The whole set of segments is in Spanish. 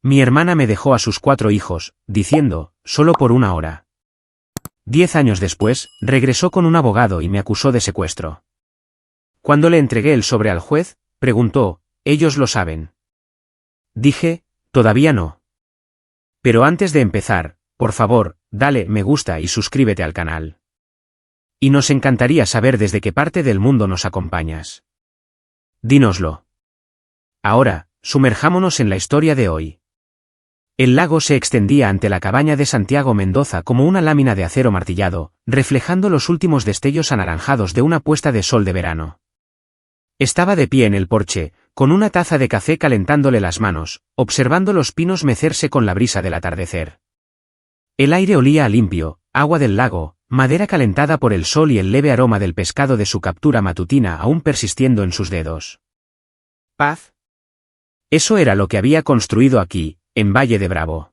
Mi hermana me dejó a sus 4 hijos, diciendo, solo por 1 hora. 10 años después, regresó con un abogado y me acusó de secuestro. Cuando le entregué el sobre al juez, preguntó, ¿ellos lo saben? Dije, todavía no. Pero antes de empezar, por favor, dale me gusta y suscríbete al canal. Y nos encantaría saber desde qué parte del mundo nos acompañas. Dínoslo. Ahora, sumerjámonos en la historia de hoy. El lago se extendía ante la cabaña de Santiago Mendoza como una lámina de acero martillado, reflejando los últimos destellos anaranjados de una puesta de sol de verano. Estaba de pie en el porche, con una taza de café calentándole las manos, observando los pinos mecerse con la brisa del atardecer. El aire olía a limpio, agua del lago, madera calentada por el sol y el leve aroma del pescado de su captura matutina aún persistiendo en sus dedos. ¿Paz? Eso era lo que había construido aquí, en Valle de Bravo.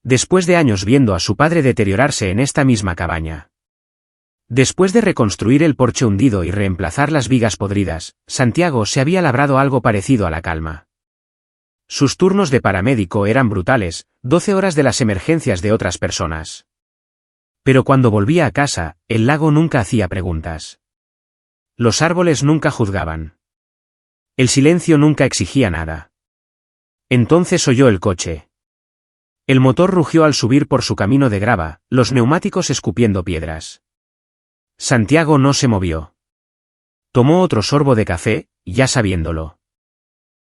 Después de años viendo a su padre deteriorarse en esta misma cabaña. Después de reconstruir el porche hundido y reemplazar las vigas podridas, Santiago se había labrado algo parecido a la calma. Sus turnos de paramédico eran brutales, 12 horas de las emergencias de otras personas. Pero cuando volvía a casa, el lago nunca hacía preguntas. Los árboles nunca juzgaban. El silencio nunca exigía nada. Entonces oyó el coche. El motor rugió al subir por su camino de grava, los neumáticos escupiendo piedras. Santiago no se movió. Tomó otro sorbo de café, ya sabiéndolo.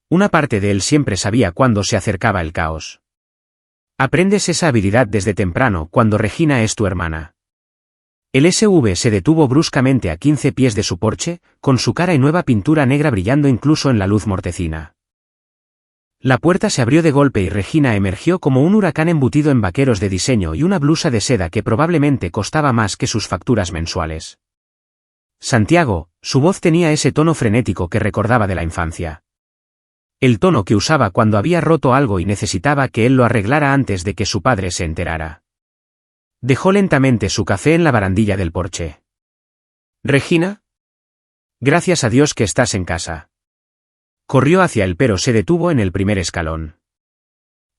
Una parte de él siempre sabía cuándo se acercaba el caos. Aprendes esa habilidad desde temprano cuando Regina es tu hermana. El SUV se detuvo bruscamente a 15 pies de su porche, con su cara y nueva pintura negra brillando incluso en la luz mortecina. La puerta se abrió de golpe y Regina emergió como un huracán embutido en vaqueros de diseño y una blusa de seda que probablemente costaba más que sus facturas mensuales. Santiago, su voz tenía ese tono frenético que recordaba de la infancia. El tono que usaba cuando había roto algo y necesitaba que él lo arreglara antes de que su padre se enterara. Dejó lentamente su café en la barandilla del porche. ¿Regina? Gracias a Dios que estás en casa. Corrió hacia él pero se detuvo en el primer escalón.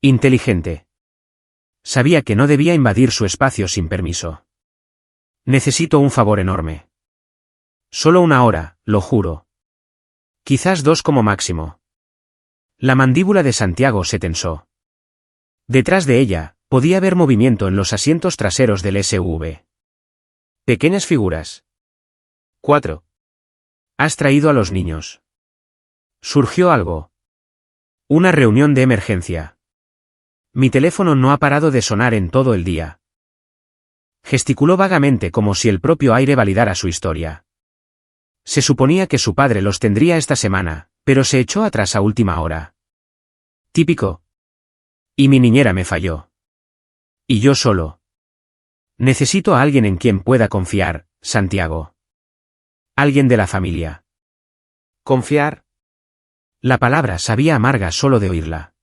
Inteligente. Sabía que no debía invadir su espacio sin permiso. Necesito un favor enorme. Solo 1 hora, lo juro. Quizás 2 como máximo. La mandíbula de Santiago se tensó. Detrás de ella, podía ver movimiento en los asientos traseros del SUV. Pequeñas figuras. 4. ¿Has traído a los niños? Surgió algo. Una reunión de emergencia. Mi teléfono no ha parado de sonar en todo el día. Gesticuló vagamente como si el propio aire validara su historia. Se suponía que su padre los tendría esta semana, pero se echó atrás a última hora. Típico. Y mi niñera me falló. Y yo solo. Necesito a alguien en quien pueda confiar, Santiago. Alguien de la familia. ¿Confiar? La palabra sabía amarga solo de oírla.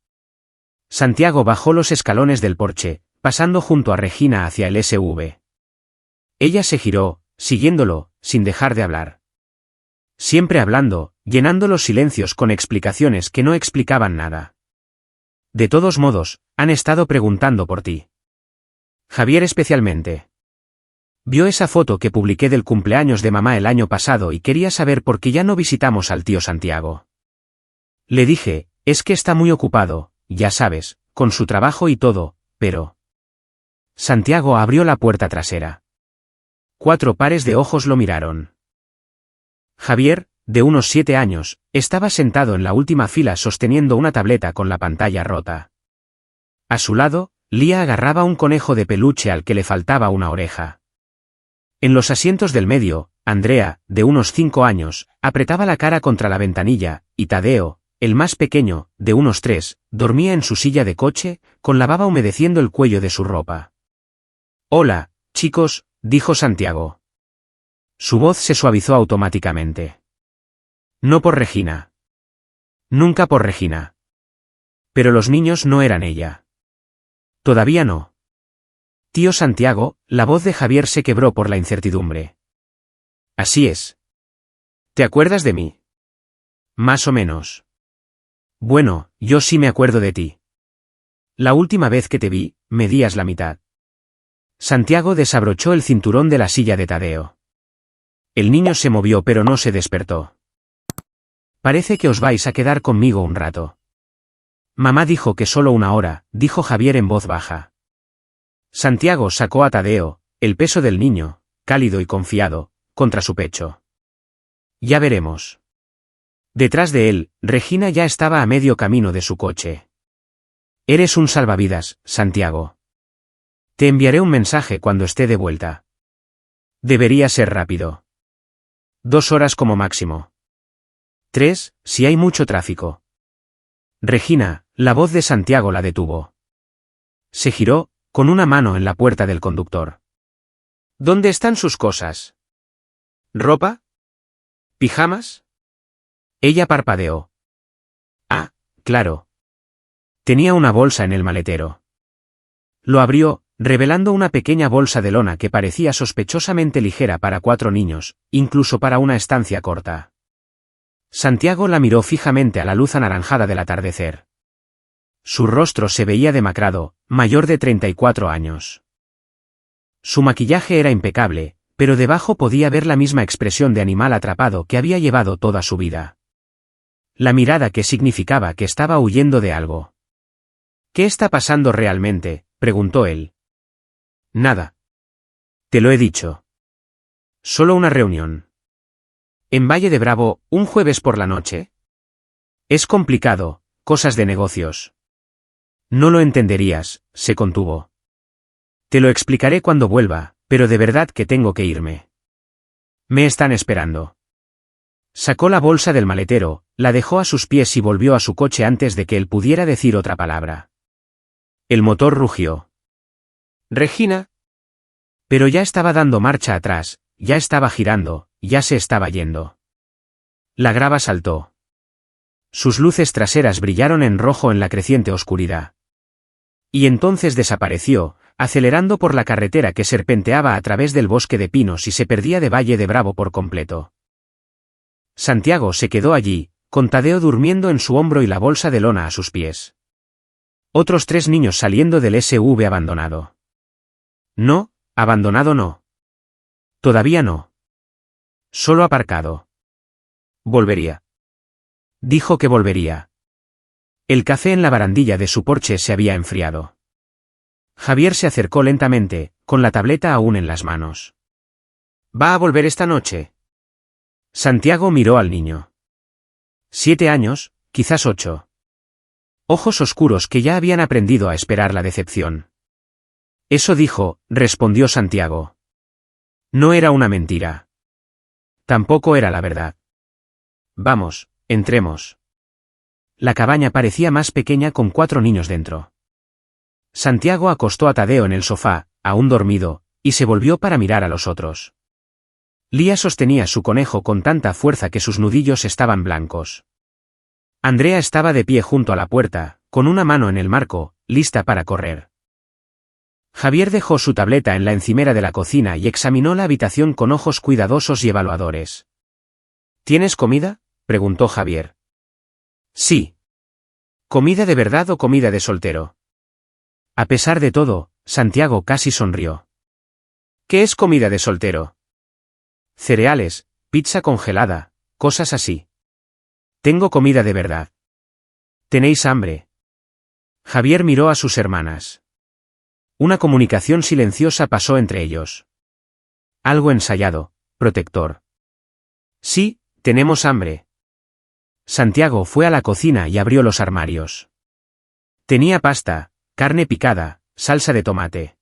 Santiago bajó los escalones del porche, pasando junto a Regina hacia el SUV. Ella se giró, siguiéndolo, sin dejar de hablar. Siempre hablando, llenando los silencios con explicaciones que no explicaban nada. De todos modos, han estado preguntando por ti. Javier especialmente. Vio esa foto que publiqué del cumpleaños de mamá el año pasado y quería saber por qué ya no visitamos al tío Santiago. Le dije, es que está muy ocupado, ya sabes, con su trabajo y todo, pero... Santiago abrió la puerta trasera. 4 pares de ojos lo miraron. Javier, de unos 7 años, estaba sentado en la última fila sosteniendo una tableta con la pantalla rota. A su lado, Lía agarraba un conejo de peluche al que le faltaba una oreja. En los asientos del medio, Andrea, de unos 5 años, apretaba la cara contra la ventanilla, y Tadeo, el más pequeño, de unos 3, dormía en su silla de coche, con la baba humedeciendo el cuello de su ropa. Hola, chicos, dijo Santiago. Su voz se suavizó automáticamente. No por Regina. Nunca por Regina. Pero los niños no eran ella. Todavía no. Tío Santiago, la voz de Javier se quebró por la incertidumbre. Así es. ¿Te acuerdas de mí? Más o menos. Bueno, yo sí me acuerdo de ti. La última vez que te vi, medías la mitad. Santiago desabrochó el cinturón de la silla de Tadeo. El niño se movió pero no se despertó. Parece que os vais a quedar conmigo un rato. Mamá dijo que solo una hora, dijo Javier en voz baja. Santiago sacó a Tadeo, el peso del niño, cálido y confiado, contra su pecho. Ya veremos. Detrás de él, Regina ya estaba a medio camino de su coche. Eres un salvavidas, Santiago. Te enviaré un mensaje cuando esté de vuelta. Debería ser rápido. 2 horas como máximo. 3, si hay mucho tráfico. Regina, la voz de Santiago la detuvo. Se giró, con una mano en la puerta del conductor. ¿Dónde están sus cosas? ¿Ropa? ¿Pijamas? Ella parpadeó. Ah, claro. Tenía una bolsa en el maletero. Lo abrió, revelando una pequeña bolsa de lona que parecía sospechosamente ligera para 4 niños, incluso para una estancia corta. Santiago la miró fijamente a la luz anaranjada del atardecer. Su rostro se veía demacrado, mayor de 34 años. Su maquillaje era impecable, pero debajo podía ver la misma expresión de animal atrapado que había llevado toda su vida. La mirada que significaba que estaba huyendo de algo. ¿Qué está pasando realmente?, preguntó él. Nada. Te lo he dicho. Solo una reunión. ¿En Valle de Bravo, un jueves por la noche? Es complicado, cosas de negocios. No lo entenderías, se contuvo. Te lo explicaré cuando vuelva, pero de verdad que tengo que irme. Me están esperando. Sacó la bolsa del maletero, la dejó a sus pies y volvió a su coche antes de que él pudiera decir otra palabra. El motor rugió. Regina. Pero ya estaba dando marcha atrás, ya estaba girando, ya se estaba yendo. La grava saltó. Sus luces traseras brillaron en rojo en la creciente oscuridad. Y entonces desapareció, acelerando por la carretera que serpenteaba a través del bosque de pinos y se perdía de Valle de Bravo por completo. Santiago se quedó allí, con Tadeo durmiendo en su hombro y la bolsa de lona a sus pies. Otros 3 niños saliendo del SUV abandonado. No, abandonado no. Todavía no. Solo aparcado. Volvería. Dijo que volvería. El café en la barandilla de su porche se había enfriado. Javier se acercó lentamente, con la tableta aún en las manos. ¿Va a volver esta noche? Santiago miró al niño. 7 años, quizás 8. Ojos oscuros que ya habían aprendido a esperar la decepción. Eso dijo, respondió Santiago. No era una mentira. Tampoco era la verdad. Vamos, entremos. La cabaña parecía más pequeña con 4 niños dentro. Santiago acostó a Tadeo en el sofá, aún dormido, y se volvió para mirar a los otros. Lía sostenía su conejo con tanta fuerza que sus nudillos estaban blancos. Andrea estaba de pie junto a la puerta, con una mano en el marco, lista para correr. Javier dejó su tableta en la encimera de la cocina y examinó la habitación con ojos cuidadosos y evaluadores. ¿Tienes comida?, preguntó Javier. Sí. ¿Comida de verdad o comida de soltero? A pesar de todo, Santiago casi sonrió. ¿Qué es comida de soltero? Cereales, pizza congelada, cosas así. Tengo comida de verdad. ¿Tenéis hambre? Javier miró a sus hermanas. Una comunicación silenciosa pasó entre ellos. Algo ensayado, protector. Sí, tenemos hambre. Santiago fue a la cocina y abrió los armarios. Tenía pasta, carne picada, salsa de tomate.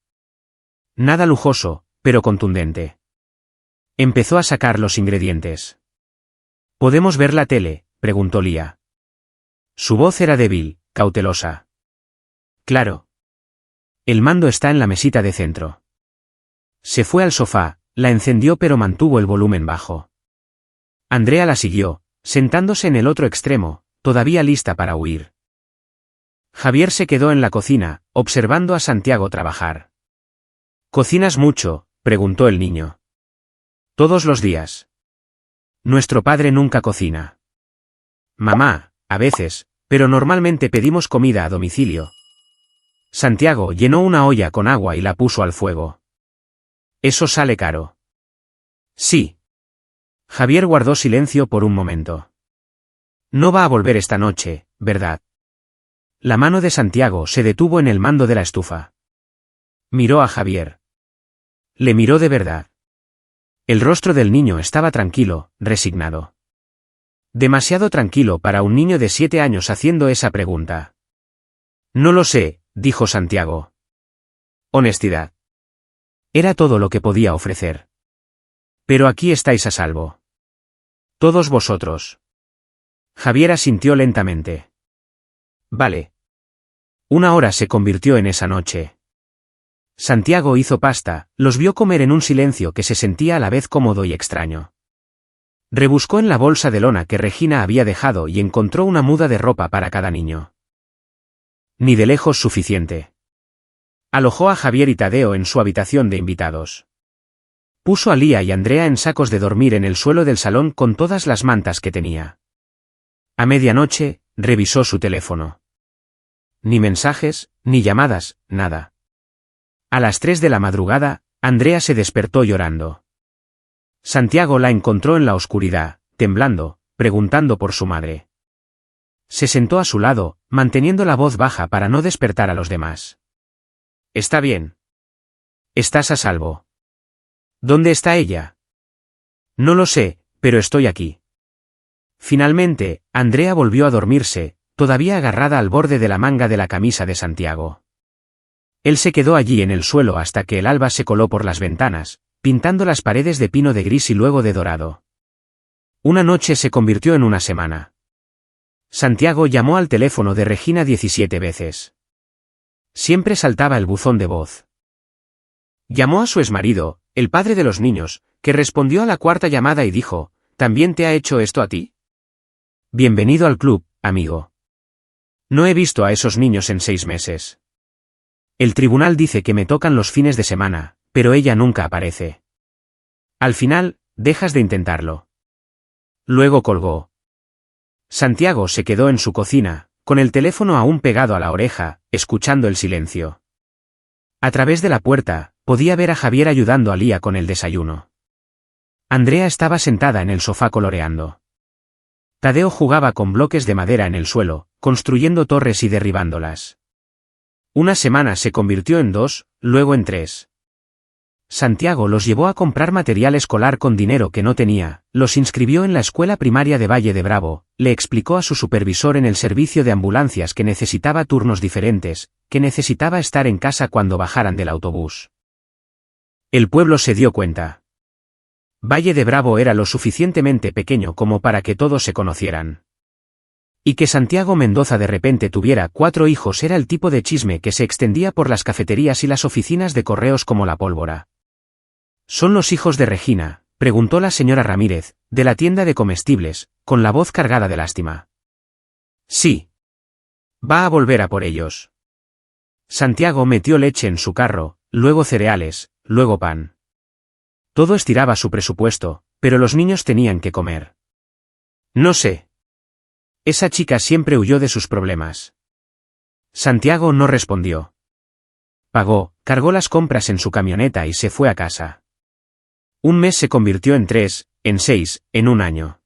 Nada lujoso, pero contundente. Empezó a sacar los ingredientes. ¿Podemos ver la tele?, preguntó Lía. Su voz era débil, cautelosa. Claro. El mando está en la mesita de centro. Se fue al sofá, la encendió pero mantuvo el volumen bajo. Andrea la siguió, sentándose en el otro extremo, todavía lista para huir. Javier se quedó en la cocina, observando a Santiago trabajar. ¿Cocinas mucho?, preguntó el niño. Todos los días. Nuestro padre nunca cocina. Mamá, a veces, pero normalmente pedimos comida a domicilio. Santiago llenó una olla con agua y la puso al fuego. Eso sale caro. Sí. Javier guardó silencio por un momento. No va a volver esta noche, ¿verdad? La mano de Santiago se detuvo en el mando de la estufa. Miró a Javier. Le miró de verdad. El rostro del niño estaba tranquilo, resignado. Demasiado tranquilo para un niño de 7 años haciendo esa pregunta. No lo sé, dijo Santiago. Honestidad. Era todo lo que podía ofrecer. Pero aquí estáis a salvo. Todos vosotros. Javier asintió lentamente. Vale. 1 hora se convirtió en esa noche. Santiago hizo pasta, los vio comer en un silencio que se sentía a la vez cómodo y extraño. Rebuscó en la bolsa de lona que Regina había dejado y encontró una muda de ropa para cada niño. Ni de lejos suficiente. Alojó a Javier y Tadeo en su habitación de invitados. Puso a Lía y Andrea en sacos de dormir en el suelo del salón con todas las mantas que tenía. A medianoche, revisó su teléfono. Ni mensajes, ni llamadas, nada. A las 3 de la madrugada, Andrea se despertó llorando. Santiago la encontró en la oscuridad, temblando, preguntando por su madre. Se sentó a su lado, manteniendo la voz baja para no despertar a los demás. «Está bien. Estás a salvo». «¿Dónde está ella?» «No lo sé, pero estoy aquí». Finalmente, Andrea volvió a dormirse, todavía agarrada al borde de la manga de la camisa de Santiago. Él se quedó allí en el suelo hasta que el alba se coló por las ventanas, pintando las paredes de pino de gris y luego de dorado. Una noche se convirtió en una semana. Santiago llamó al teléfono de Regina 17 veces. Siempre saltaba el buzón de voz. Llamó a su exmarido, el padre de los niños, que respondió a la 4ª llamada y dijo, «¿También te ha hecho esto a ti?» «Bienvenido al club, amigo. No he visto a esos niños en 6 meses. El tribunal dice que me tocan los fines de semana, pero ella nunca aparece. Al final, dejas de intentarlo». Luego colgó. Santiago se quedó en su cocina, con el teléfono aún pegado a la oreja, escuchando el silencio. A través de la puerta, podía ver a Javier ayudando a Lía con el desayuno. Andrea estaba sentada en el sofá coloreando. Tadeo jugaba con bloques de madera en el suelo, construyendo torres y derribándolas. Una semana se convirtió en 2, luego en 3. Santiago los llevó a comprar material escolar con dinero que no tenía, los inscribió en la escuela primaria de Valle de Bravo, le explicó a su supervisor en el servicio de ambulancias que necesitaba turnos diferentes, que necesitaba estar en casa cuando bajaran del autobús. El pueblo se dio cuenta. Valle de Bravo era lo suficientemente pequeño como para que todos se conocieran. Y que Santiago Mendoza de repente tuviera 4 hijos era el tipo de chisme que se extendía por las cafeterías y las oficinas de correos como la pólvora. «¿Son los hijos de Regina?», preguntó la señora Ramírez, de la tienda de comestibles, con la voz cargada de lástima. «Sí. Va a volver a por ellos». Santiago metió leche en su carro, luego cereales, luego pan. Todo estiraba su presupuesto, pero los niños tenían que comer. «No sé. Esa chica siempre huyó de sus problemas». Santiago no respondió. Pagó, cargó las compras en su camioneta y se fue a casa. Un mes se convirtió en 3, en 6, en 1 año.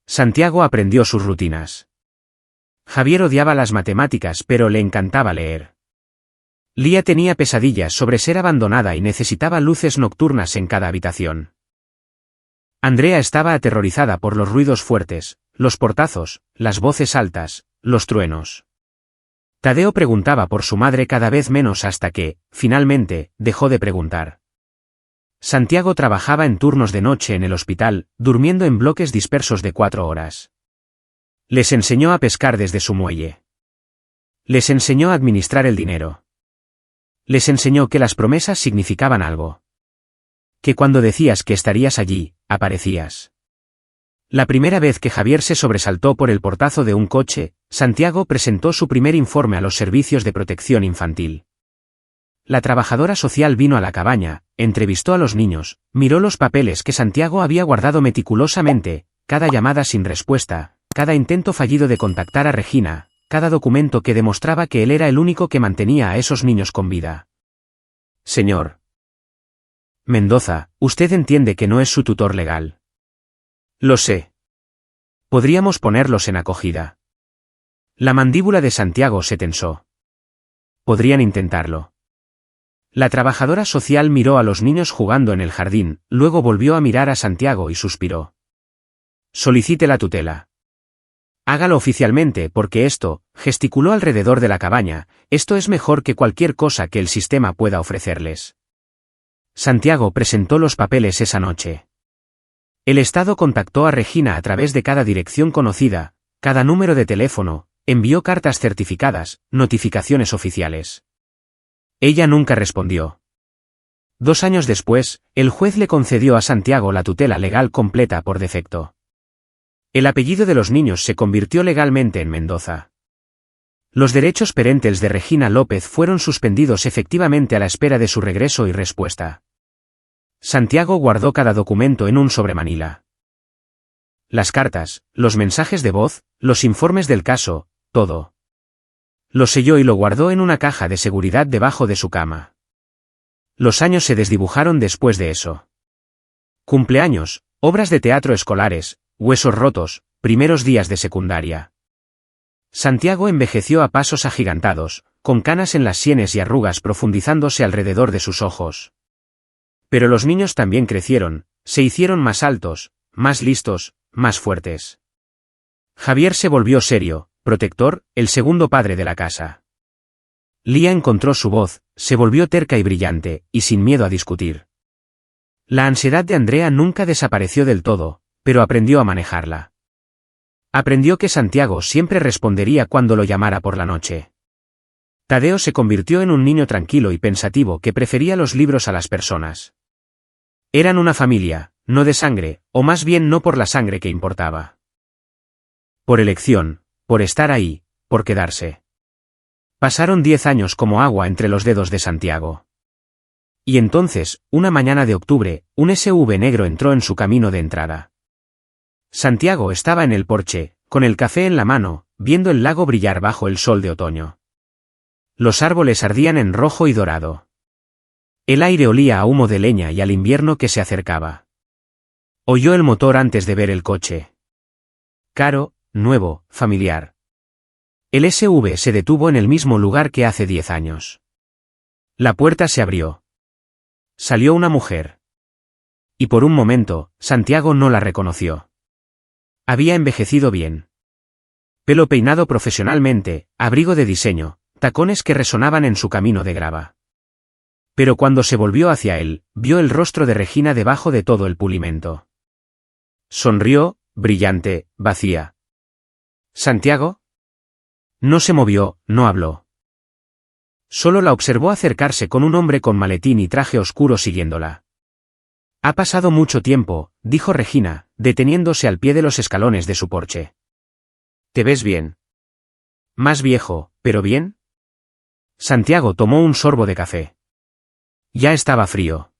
Santiago aprendió sus rutinas. Javier odiaba las matemáticas pero le encantaba leer. Lía tenía pesadillas sobre ser abandonada y necesitaba luces nocturnas en cada habitación. Andrea estaba aterrorizada por los ruidos fuertes, los portazos, las voces altas, los truenos. Tadeo preguntaba por su madre cada vez menos hasta que, finalmente, dejó de preguntar. Santiago trabajaba en turnos de noche en el hospital, durmiendo en bloques dispersos de 4 horas. Les enseñó a pescar desde su muelle. Les enseñó a administrar el dinero. Les enseñó que las promesas significaban algo. Que cuando decías que estarías allí, aparecías. La primera vez que Javier se sobresaltó por el portazo de un coche, Santiago presentó su primer informe a los servicios de protección infantil. La trabajadora social vino a la cabaña, entrevistó a los niños, miró los papeles que Santiago había guardado meticulosamente, cada llamada sin respuesta, cada intento fallido de contactar a Regina, cada documento que demostraba que él era el único que mantenía a esos niños con vida. Señor Mendoza, usted entiende que no es su tutor legal. Lo sé. Podríamos ponerlos en acogida. La mandíbula de Santiago se tensó. Podrían intentarlo. La trabajadora social miró a los niños jugando en el jardín, luego volvió a mirar a Santiago y suspiró. Solicite la tutela. Hágalo oficialmente porque esto, gesticuló alrededor de la cabaña, esto es mejor que cualquier cosa que el sistema pueda ofrecerles. Santiago presentó los papeles esa noche. El Estado contactó a Regina a través de cada dirección conocida, cada número de teléfono, envió cartas certificadas, notificaciones oficiales. Ella nunca respondió. 2 años después, el juez le concedió a Santiago la tutela legal completa por defecto. El apellido de los niños se convirtió legalmente en Mendoza. Los derechos parentales de Regina López fueron suspendidos efectivamente a la espera de su regreso y respuesta. Santiago guardó cada documento en un sobremanila. Las cartas, los mensajes de voz, los informes del caso, todo. Lo selló y lo guardó en una caja de seguridad debajo de su cama. Los años se desdibujaron después de eso. Cumpleaños, obras de teatro escolares, huesos rotos, primeros días de secundaria. Santiago envejeció a pasos agigantados, con canas en las sienes y arrugas profundizándose alrededor de sus ojos. Pero los niños también crecieron, se hicieron más altos, más listos, más fuertes. Javier se volvió serio, protector, el segundo padre de la casa. Lía encontró su voz, se volvió terca y brillante, y sin miedo a discutir. La ansiedad de Andrea nunca desapareció del todo, pero aprendió a manejarla. Aprendió que Santiago siempre respondería cuando lo llamara por la noche. Tadeo se convirtió en un niño tranquilo y pensativo que prefería los libros a las personas. Eran una familia, no de sangre, o más bien no por la sangre que importaba. Por elección, por estar ahí, por quedarse. Pasaron 10 años como agua entre los dedos de Santiago. Y entonces, una mañana de octubre, un SUV negro entró en su camino de entrada. Santiago estaba en el porche, con el café en la mano, viendo el lago brillar bajo el sol de otoño. Los árboles ardían en rojo y dorado. El aire olía a humo de leña y al invierno que se acercaba. Oyó el motor antes de ver el coche. Caro, nuevo, familiar. El SUV se detuvo en el mismo lugar que hace 10 años. La puerta se abrió. Salió una mujer. Y por un momento, Santiago no la reconoció. Había envejecido bien. Pelo peinado profesionalmente, abrigo de diseño, tacones que resonaban en su camino de grava. Pero cuando se volvió hacia él, vio el rostro de Regina debajo de todo el pulimento. Sonrió, brillante, vacía. ¿Santiago? No se movió, no habló. Solo la observó acercarse con un hombre con maletín y traje oscuro siguiéndola. Ha pasado mucho tiempo, dijo Regina, deteniéndose al pie de los escalones de su porche. ¿Te ves bien? Más viejo, pero bien. Santiago tomó un sorbo de café. Ya estaba frío.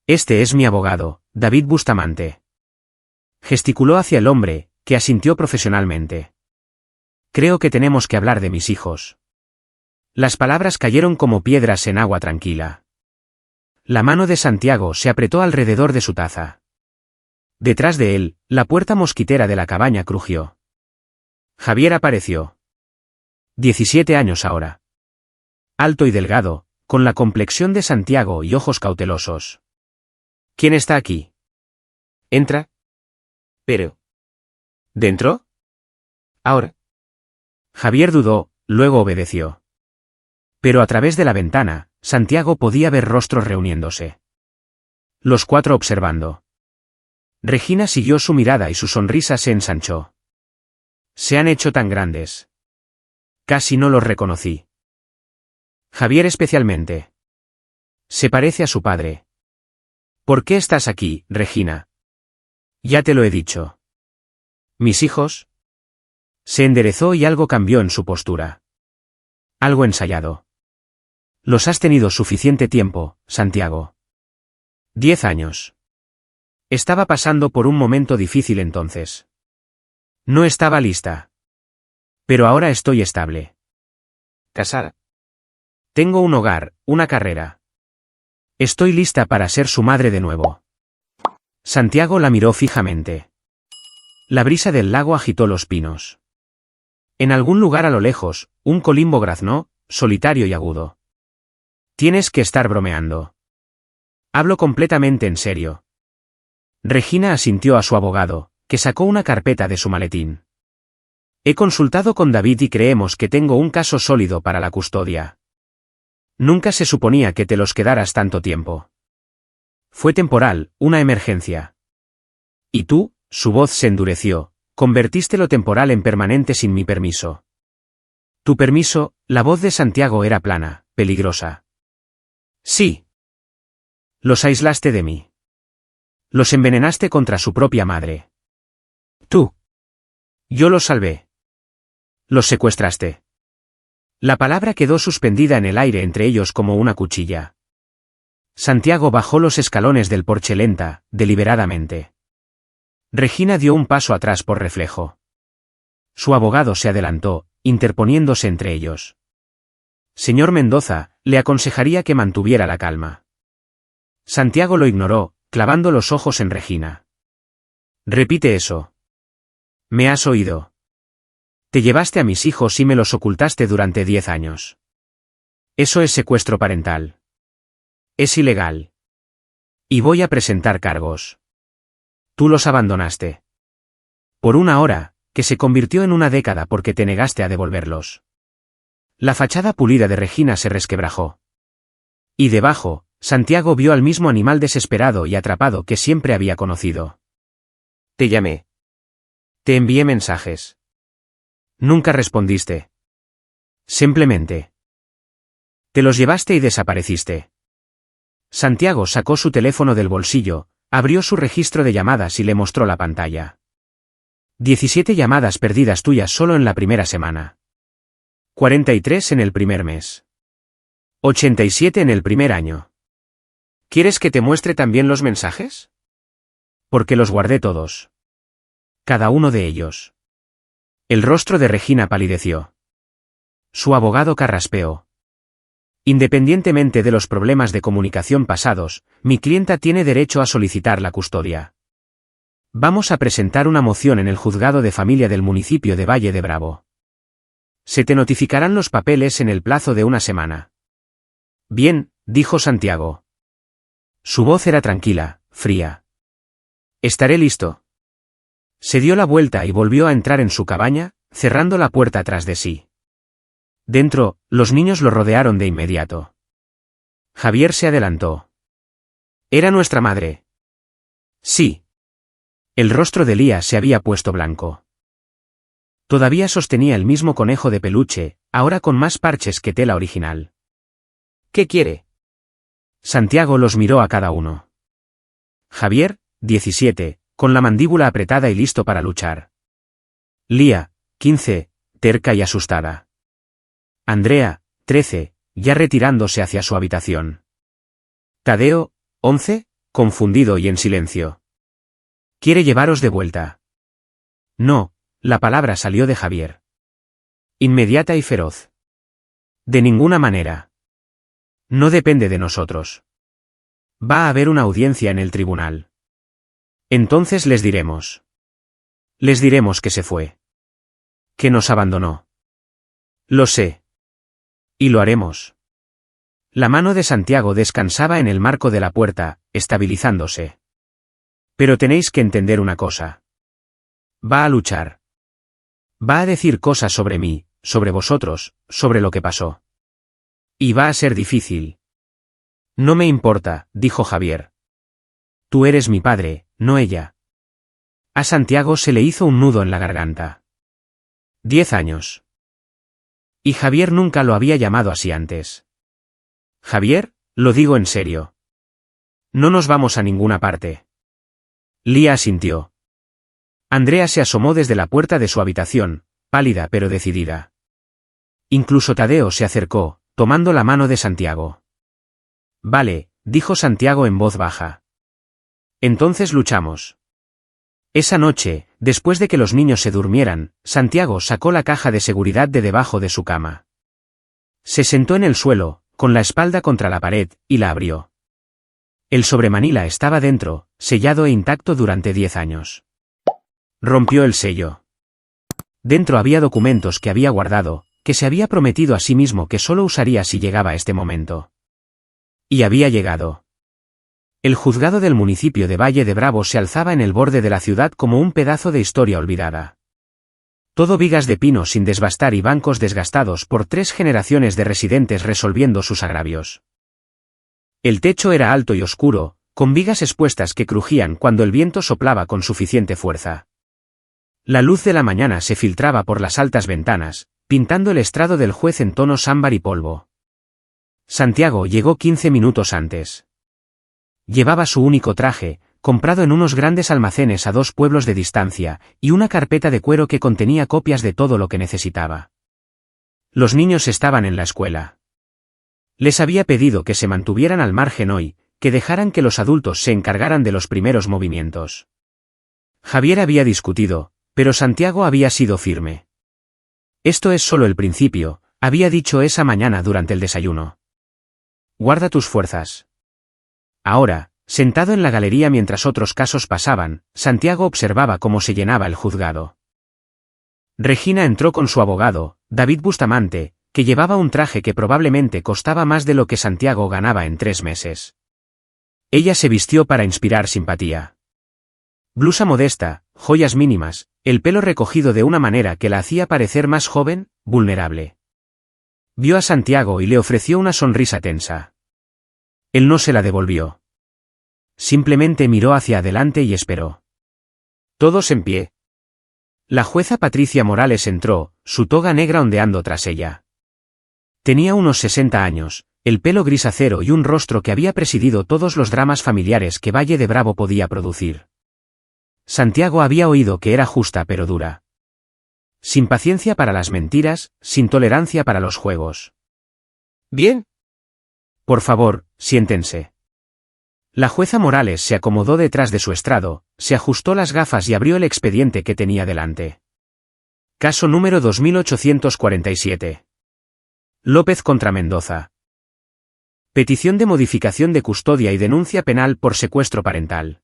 Este es mi abogado, David Bustamante. Gesticuló hacia el hombre, que asintió profesionalmente. Creo que tenemos que hablar de mis hijos. Las palabras cayeron como piedras en agua tranquila. La mano de Santiago se apretó alrededor de su taza. Detrás de él, la puerta mosquitera de la cabaña crujió. Javier apareció. 17 años ahora. Alto y delgado, con la complexión de Santiago y ojos cautelosos. ¿Quién está aquí? Entra. Pero. ¿Dentro? Ahora. Javier dudó, luego obedeció. Pero a través de la ventana, Santiago podía ver rostros reuniéndose. Los 4 observando. Regina siguió su mirada y su sonrisa se ensanchó. Se han hecho tan grandes. Casi no los reconocí. Javier especialmente. Se parece a su padre. ¿Por qué estás aquí, Regina? Ya te lo he dicho. ¿Mis hijos? Se enderezó y algo cambió en su postura. Algo ensayado. Los has tenido suficiente tiempo, Santiago. 10 años. Estaba pasando por un momento difícil entonces. No estaba lista. Pero ahora estoy estable. Casada. Tengo un hogar, una carrera. Estoy lista para ser su madre de nuevo. Santiago la miró fijamente. La brisa del lago agitó los pinos. En algún lugar a lo lejos, un colimbo graznó, solitario y agudo. Tienes que estar bromeando. Hablo completamente en serio. Regina asintió a su abogado, que sacó una carpeta de su maletín. He consultado con David y creemos que tengo un caso sólido para la custodia. Nunca se suponía que te los quedaras tanto tiempo. Fue temporal, una emergencia. ¿Y tú? Su voz se endureció. Convertiste lo temporal en permanente sin mi permiso. Tu permiso, la voz de Santiago era plana, peligrosa. Sí. Los aislaste de mí. Los envenenaste contra su propia madre. Tú. Yo los salvé. Los secuestraste. La palabra quedó suspendida en el aire entre ellos como una cuchilla. Santiago bajó los escalones del porche lenta, deliberadamente. Regina dio un paso atrás por reflejo. Su abogado se adelantó, interponiéndose entre ellos. Señor Mendoza, le aconsejaría que mantuviera la calma. Santiago lo ignoró, clavando los ojos en Regina. Repite eso. ¿Me has oído? Te llevaste a mis hijos y me los ocultaste durante 10 años. Eso es secuestro parental. Es ilegal. Y voy a presentar cargos. Tú los abandonaste. Por una hora, que se convirtió en una década porque te negaste a devolverlos. La fachada pulida de Regina se resquebrajó. Y debajo, Santiago vio al mismo animal desesperado y atrapado que siempre había conocido. Te llamé. Te envié mensajes. Nunca respondiste. Simplemente. Te los llevaste y desapareciste. Santiago sacó su teléfono del bolsillo, abrió su registro de llamadas y le mostró la pantalla. 17 llamadas perdidas tuyas solo en la primera semana. 43 en el primer mes. 87 en el primer año. ¿Quieres que te muestre también los mensajes? Porque los guardé todos. Cada uno de ellos. El rostro de Regina palideció. Su abogado carraspeó. Independientemente de los problemas de comunicación pasados, mi clienta tiene derecho a solicitar la custodia. Vamos a presentar una moción en el juzgado de familia del municipio de Valle de Bravo. Se te notificarán los papeles en el plazo de una semana. Bien, dijo Santiago. Su voz era tranquila, fría. Estaré listo. Se dio la vuelta y volvió a entrar en su cabaña, cerrando la puerta tras de sí. Dentro, los niños lo rodearon de inmediato. Javier se adelantó. ¿Era nuestra madre? Sí. El rostro de Lía se había puesto blanco. Todavía sostenía el mismo conejo de peluche, ahora con más parches que tela original. ¿Qué quiere? Santiago los miró a cada uno. Javier, 17, con la mandíbula apretada y listo para luchar. Lía, 15, terca y asustada. Andrea, 13, ya retirándose hacia su habitación. Tadeo, 11, confundido y en silencio. ¿Quiere llevaros de vuelta? No, la palabra salió de Javier. Inmediata y feroz. De ninguna manera. No depende de nosotros. Va a haber una audiencia en el tribunal. Entonces les diremos. Les diremos que se fue. Que nos abandonó. Lo sé. Y lo haremos. La mano de Santiago descansaba en el marco de la puerta, estabilizándose. Pero tenéis que entender una cosa. Va a luchar. Va a decir cosas sobre mí, sobre vosotros, sobre lo que pasó. Y va a ser difícil. No me importa, dijo Javier. Tú eres mi padre, no ella. A Santiago se le hizo un nudo en la garganta. 10 años. Y Javier nunca lo había llamado así antes. Javier, lo digo en serio. No nos vamos a ninguna parte. Lía asintió. Andrea se asomó desde la puerta de su habitación, pálida pero decidida. Incluso Tadeo se acercó, tomando la mano de Santiago. Vale, dijo Santiago en voz baja. Entonces luchamos. Esa noche, después de que los niños se durmieran, Santiago sacó la caja de seguridad de debajo de su cama. Se sentó en el suelo, con la espalda contra la pared, y la abrió. El sobremanila estaba dentro, sellado e intacto durante 10 años. Rompió el sello. Dentro había documentos que había guardado, que se había prometido a sí mismo que solo usaría si llegaba este momento. Y había llegado. El juzgado del municipio de Valle de Bravo se alzaba en el borde de la ciudad como un pedazo de historia olvidada. Todo vigas de pino sin desbastar y bancos desgastados por 3 generaciones de residentes resolviendo sus agravios. El techo era alto y oscuro, con vigas expuestas que crujían cuando el viento soplaba con suficiente fuerza. La luz de la mañana se filtraba por las altas ventanas, pintando el estrado del juez en tonos ámbar y polvo. Santiago llegó 15 minutos antes. Llevaba su único traje, comprado en unos grandes almacenes a 2 pueblos de distancia, y una carpeta de cuero que contenía copias de todo lo que necesitaba. Los niños estaban en la escuela. Les había pedido que se mantuvieran al margen hoy, que dejaran que los adultos se encargaran de los primeros movimientos. Javier había discutido, pero Santiago había sido firme. Esto es solo el principio, había dicho esa mañana durante el desayuno. Guarda tus fuerzas. Ahora, sentado en la galería mientras otros casos pasaban, Santiago observaba cómo se llenaba el juzgado. Regina entró con su abogado, David Bustamante, que llevaba un traje que probablemente costaba más de lo que Santiago ganaba en 3 meses. Ella se vistió para inspirar simpatía. Blusa modesta, joyas mínimas, el pelo recogido de una manera que la hacía parecer más joven, vulnerable. Vio a Santiago y le ofreció una sonrisa tensa. Él no se la devolvió. Simplemente miró hacia adelante y esperó. Todos en pie. La jueza Patricia Morales entró, su toga negra ondeando tras ella. Tenía unos 60 años, el pelo gris acero y un rostro que había presidido todos los dramas familiares que Valle de Bravo podía producir. Santiago había oído que era justa pero dura. Sin paciencia para las mentiras, sin tolerancia para los juegos. Bien. Por favor, siéntense. La jueza Morales se acomodó detrás de su estrado, se ajustó las gafas y abrió el expediente que tenía delante. Caso número 2847. López contra Mendoza. Petición de modificación de custodia y denuncia penal por secuestro parental.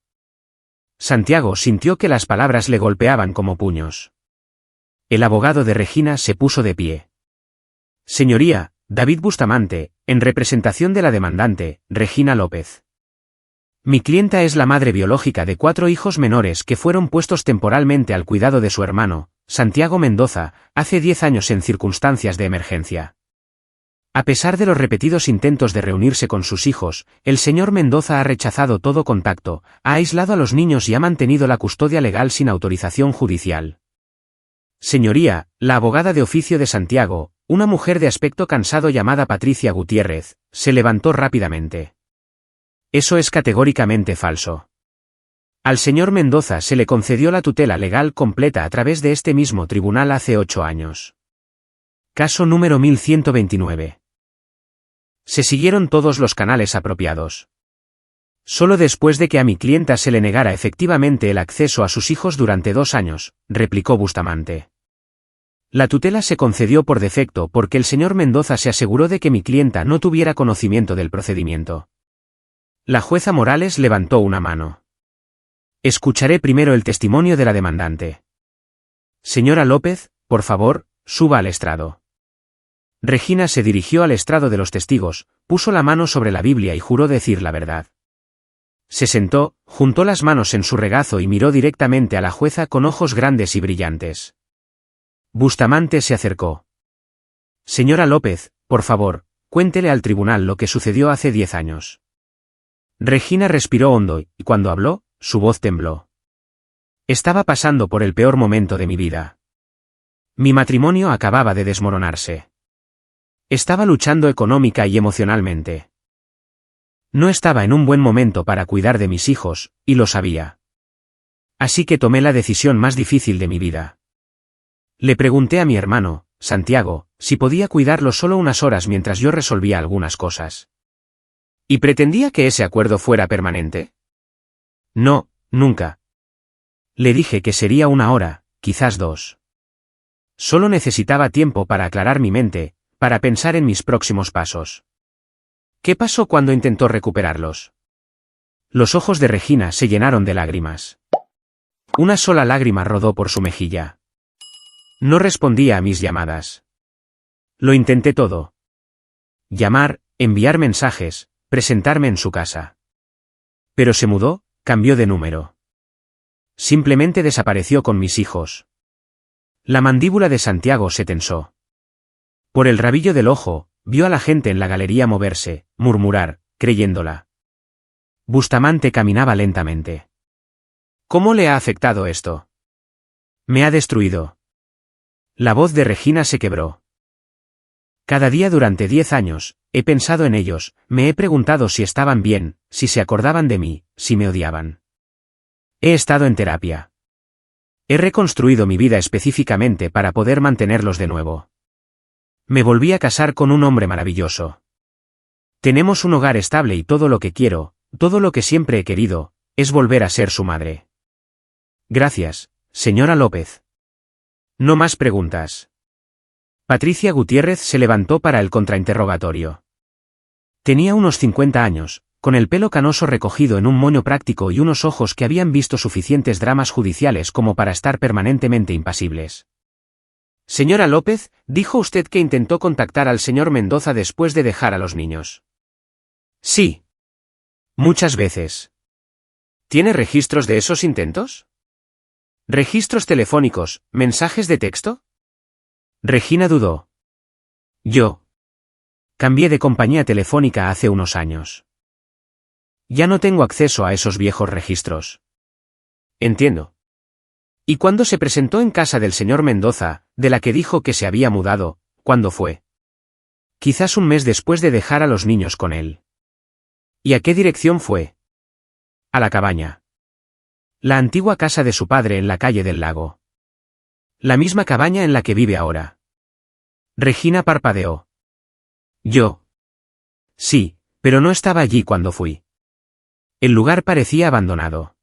Santiago sintió que las palabras le golpeaban como puños. El abogado de Regina se puso de pie. Señoría, David Bustamante, en representación de la demandante, Regina López. Mi clienta es la madre biológica de 4 hijos menores que fueron puestos temporalmente al cuidado de su hermano, Santiago Mendoza, hace 10 años en circunstancias de emergencia. A pesar de los repetidos intentos de reunirse con sus hijos, el señor Mendoza ha rechazado todo contacto, ha aislado a los niños y ha mantenido la custodia legal sin autorización judicial. Señoría, la abogada de oficio de Santiago, una mujer de aspecto cansado llamada Patricia Gutiérrez, se levantó rápidamente. Eso es categóricamente falso. Al señor Mendoza se le concedió la tutela legal completa a través de este mismo tribunal hace 8 años. Caso número 1129. Se siguieron todos los canales apropiados. Solo después de que a mi clienta se le negara efectivamente el acceso a sus hijos durante 2 años, replicó Bustamante. La tutela se concedió por defecto porque el señor Mendoza se aseguró de que mi clienta no tuviera conocimiento del procedimiento. La jueza Morales levantó una mano. Escucharé primero el testimonio de la demandante. Señora López, por favor, suba al estrado. Regina se dirigió al estrado de los testigos, puso la mano sobre la Biblia y juró decir la verdad. Se sentó, juntó las manos en su regazo y miró directamente a la jueza con ojos grandes y brillantes. Bustamante se acercó. Señora López, por favor, cuéntele al tribunal lo que sucedió hace 10 años. Regina respiró hondo y, cuando habló, su voz tembló. Estaba pasando por el peor momento de mi vida. Mi matrimonio acababa de desmoronarse. Estaba luchando económica y emocionalmente. No estaba en un buen momento para cuidar de mis hijos, y lo sabía. Así que tomé la decisión más difícil de mi vida. Le pregunté a mi hermano, Santiago, si podía cuidarlo solo unas horas mientras yo resolvía algunas cosas. ¿Y pretendía que ese acuerdo fuera permanente? No, nunca. Le dije que sería 1 hora, quizás 2. Solo necesitaba tiempo para aclarar mi mente, para pensar en mis próximos pasos. ¿Qué pasó cuando intentó recuperarlos? Los ojos de Regina se llenaron de lágrimas. Una sola lágrima rodó por su mejilla. No respondía a mis llamadas. Lo intenté todo. Llamar, enviar mensajes, presentarme en su casa. Pero se mudó, cambió de número. Simplemente desapareció con mis hijos. La mandíbula de Santiago se tensó. Por el rabillo del ojo, vio a la gente en la galería moverse, murmurar, creyéndola. Bustamante caminaba lentamente. ¿Cómo le ha afectado esto? Me ha destruido. La voz de Regina se quebró. Cada día durante 10 años, he pensado en ellos, me he preguntado si estaban bien, si se acordaban de mí, si me odiaban. He estado en terapia. He reconstruido mi vida específicamente para poder mantenerlos de nuevo. Me volví a casar con un hombre maravilloso. Tenemos un hogar estable y todo lo que quiero, todo lo que siempre he querido, es volver a ser su madre. Gracias, señora López. No más preguntas. Patricia Gutiérrez se levantó para el contrainterrogatorio. Tenía unos 50 años, con el pelo canoso recogido en un moño práctico y unos ojos que habían visto suficientes dramas judiciales como para estar permanentemente impasibles. Señora López, dijo usted que intentó contactar al señor Mendoza después de dejar a los niños. Sí. Muchas veces. ¿Tiene registros de esos intentos? ¿Registros telefónicos, mensajes de texto? Regina dudó. Yo. Cambié de compañía telefónica hace unos años. Ya no tengo acceso a esos viejos registros. Entiendo. ¿Y cuándo se presentó en casa del señor Mendoza, de la que dijo que se había mudado, cuándo fue? Quizás un mes después de dejar a los niños con él. ¿Y a qué dirección fue? A la cabaña. La antigua casa de su padre en la calle del lago. La misma cabaña en la que vive ahora. Regina parpadeó. Yo. Sí, pero no estaba allí cuando fui. El lugar parecía abandonado.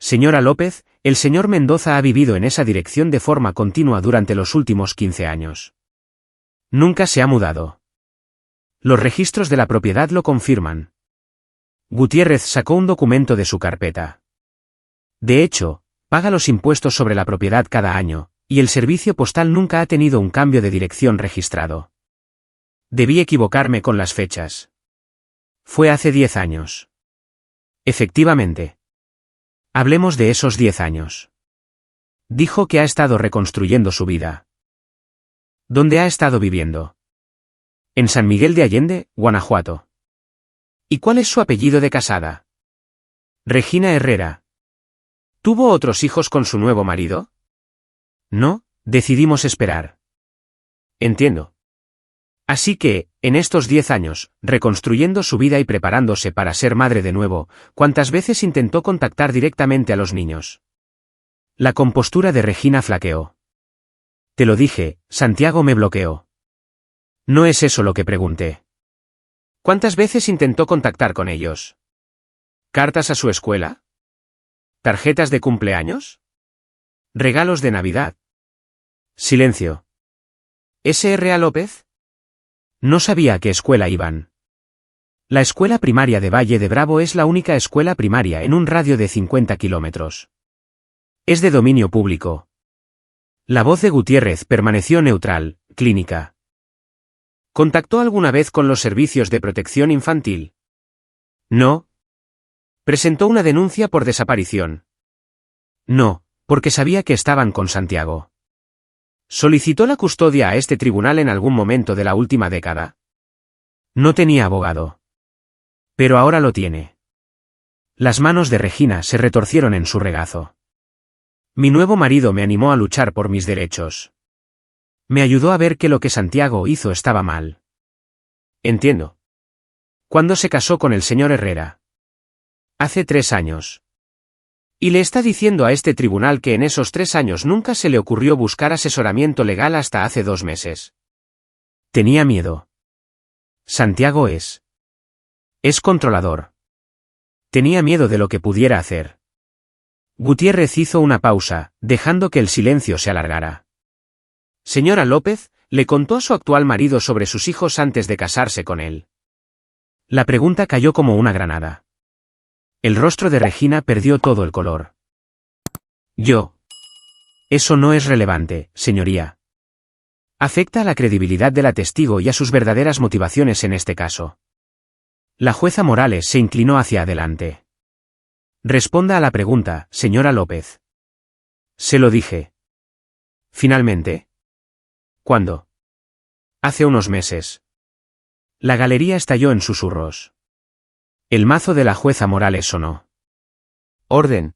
Señora López, el señor Mendoza ha vivido en esa dirección de forma continua durante los últimos 15 años. Nunca se ha mudado. Los registros de la propiedad lo confirman. Gutiérrez sacó un documento de su carpeta. De hecho, paga los impuestos sobre la propiedad cada año, y el servicio postal nunca ha tenido un cambio de dirección registrado. Debí equivocarme con las fechas. Fue hace 10 años. Efectivamente. Hablemos de esos 10 años. Dijo que ha estado reconstruyendo su vida. ¿Dónde ha estado viviendo? En San Miguel de Allende, Guanajuato. ¿Y cuál es su apellido de casada? Regina Herrera. ¿Tuvo otros hijos con su nuevo marido? No, decidimos esperar. Entiendo. Así que, en estos 10 años, reconstruyendo su vida y preparándose para ser madre de nuevo, ¿cuántas veces intentó contactar directamente a los niños? La compostura de Regina flaqueó. Te lo dije, Santiago me bloqueó. No es eso lo que pregunté. ¿Cuántas veces intentó contactar con ellos? ¿Cartas a su escuela? ¿Tarjetas de cumpleaños? ¿Regalos de Navidad? Silencio. ¿S.R.A. López? No sabía a qué escuela iban. La escuela primaria de Valle de Bravo es la única escuela primaria en un radio de 50 kilómetros. Es de dominio público. La voz de Gutiérrez permaneció neutral, clínica. ¿Contactó alguna vez con los servicios de protección infantil? No. ¿Presentó una denuncia por desaparición? No, porque sabía que estaban con Santiago. ¿Solicitó la custodia a este tribunal en algún momento de la última década? No tenía abogado. Pero ahora lo tiene. Las manos de Regina se retorcieron en su regazo. Mi nuevo marido me animó a luchar por mis derechos. Me ayudó a ver que lo que Santiago hizo estaba mal. Entiendo. ¿Cuándo se casó con el señor Herrera? Hace 3 años. Y le está diciendo a este tribunal que en esos 3 años nunca se le ocurrió buscar asesoramiento legal hasta hace 2 meses. Tenía miedo. Santiago es controlador. Tenía miedo de lo que pudiera hacer. Gutiérrez hizo una pausa, dejando que el silencio se alargara. Señora López, le contó a su actual marido sobre sus hijos antes de casarse con él. La pregunta cayó como una granada. El rostro de Regina perdió todo el color. Yo. Eso no es relevante, señoría. Afecta a la credibilidad de la testigo y a sus verdaderas motivaciones en este caso. La jueza Morales se inclinó hacia adelante. Responda a la pregunta, señora López. Se lo dije. Finalmente. ¿Cuándo? Hace unos meses. La galería estalló en susurros. El mazo de la jueza Morales sonó. Orden.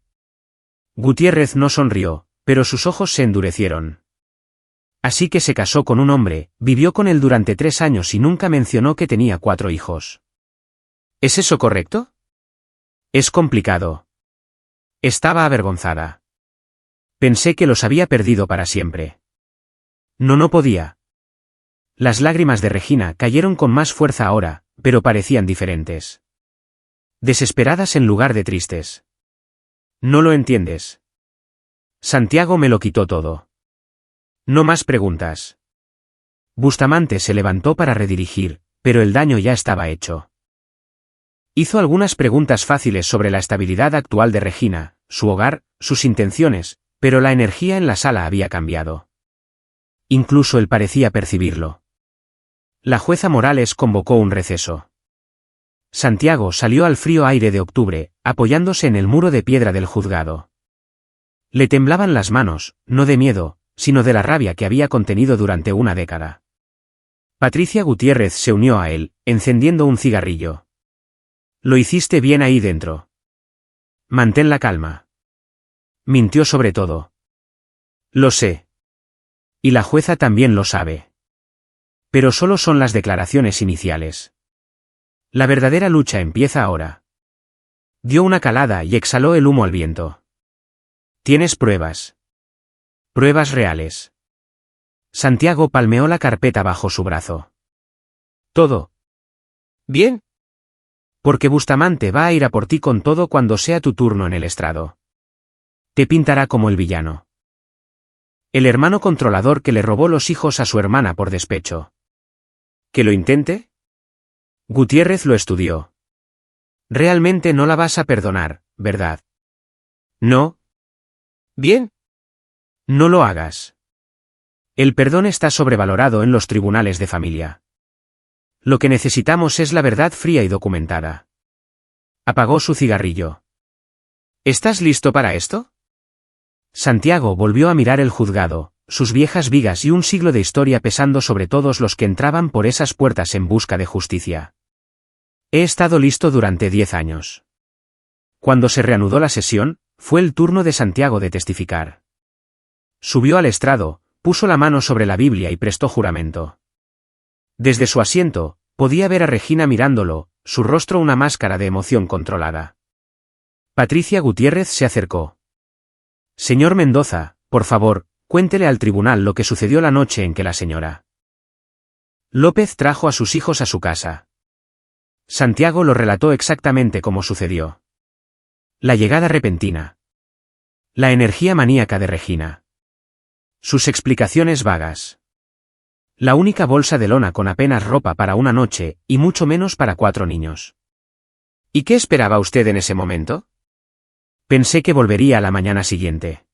Gutiérrez no sonrió, pero sus ojos se endurecieron. Así que se casó con un hombre, vivió con él durante 3 años y nunca mencionó que tenía 4 hijos. ¿Es eso correcto? Es complicado. Estaba avergonzada. Pensé que los había perdido para siempre. No podía. Las lágrimas de Regina cayeron con más fuerza ahora, pero parecían diferentes. Desesperadas en lugar de tristes. No lo entiendes. Santiago me lo quitó todo. No más preguntas. Bustamante se levantó para redirigir, pero el daño ya estaba hecho. Hizo algunas preguntas fáciles sobre la estabilidad actual de Regina, su hogar, sus intenciones, pero la energía en la sala había cambiado. Incluso él parecía percibirlo. La jueza Morales convocó un receso. Santiago salió al frío aire de octubre, apoyándose en el muro de piedra del juzgado. Le temblaban las manos, no de miedo, sino de la rabia que había contenido durante una década. Patricia Gutiérrez se unió a él, encendiendo un cigarrillo. Lo hiciste bien ahí dentro. Mantén la calma. Mintió sobre todo. Lo sé. Y la jueza también lo sabe. Pero solo son las declaraciones iniciales. La verdadera lucha empieza ahora. Dio una calada y exhaló el humo al viento. ¿Tienes pruebas? Pruebas reales. Santiago palmeó la carpeta bajo su brazo. Todo. Bien. Porque Bustamante va a ir a por ti con todo cuando sea tu turno en el estrado. Te pintará como el villano. El hermano controlador que le robó los hijos a su hermana por despecho. ¿Que lo intente? Gutiérrez lo estudió. Realmente no la vas a perdonar, ¿verdad? No. Bien. No lo hagas. El perdón está sobrevalorado en los tribunales de familia. Lo que necesitamos es la verdad fría y documentada. Apagó su cigarrillo. ¿Estás listo para esto? Santiago volvió a mirar el juzgado, sus viejas vigas y un siglo de historia pesando sobre todos los que entraban por esas puertas en busca de justicia. He estado listo durante 10 años. Cuando se reanudó la sesión, fue el turno de Santiago de testificar. Subió al estrado, puso la mano sobre la Biblia y prestó juramento. Desde su asiento, podía ver a Regina mirándolo, su rostro una máscara de emoción controlada. Patricia Gutiérrez se acercó. Señor Mendoza, por favor, cuéntele al tribunal lo que sucedió la noche en que la señora López trajo a sus hijos a su casa. Santiago lo relató exactamente como sucedió. La llegada repentina. La energía maníaca de Regina. Sus explicaciones vagas. La única bolsa de lona con apenas ropa para una noche, y mucho menos para 4 niños. ¿Y qué esperaba usted en ese momento? Pensé que volvería a la mañana siguiente.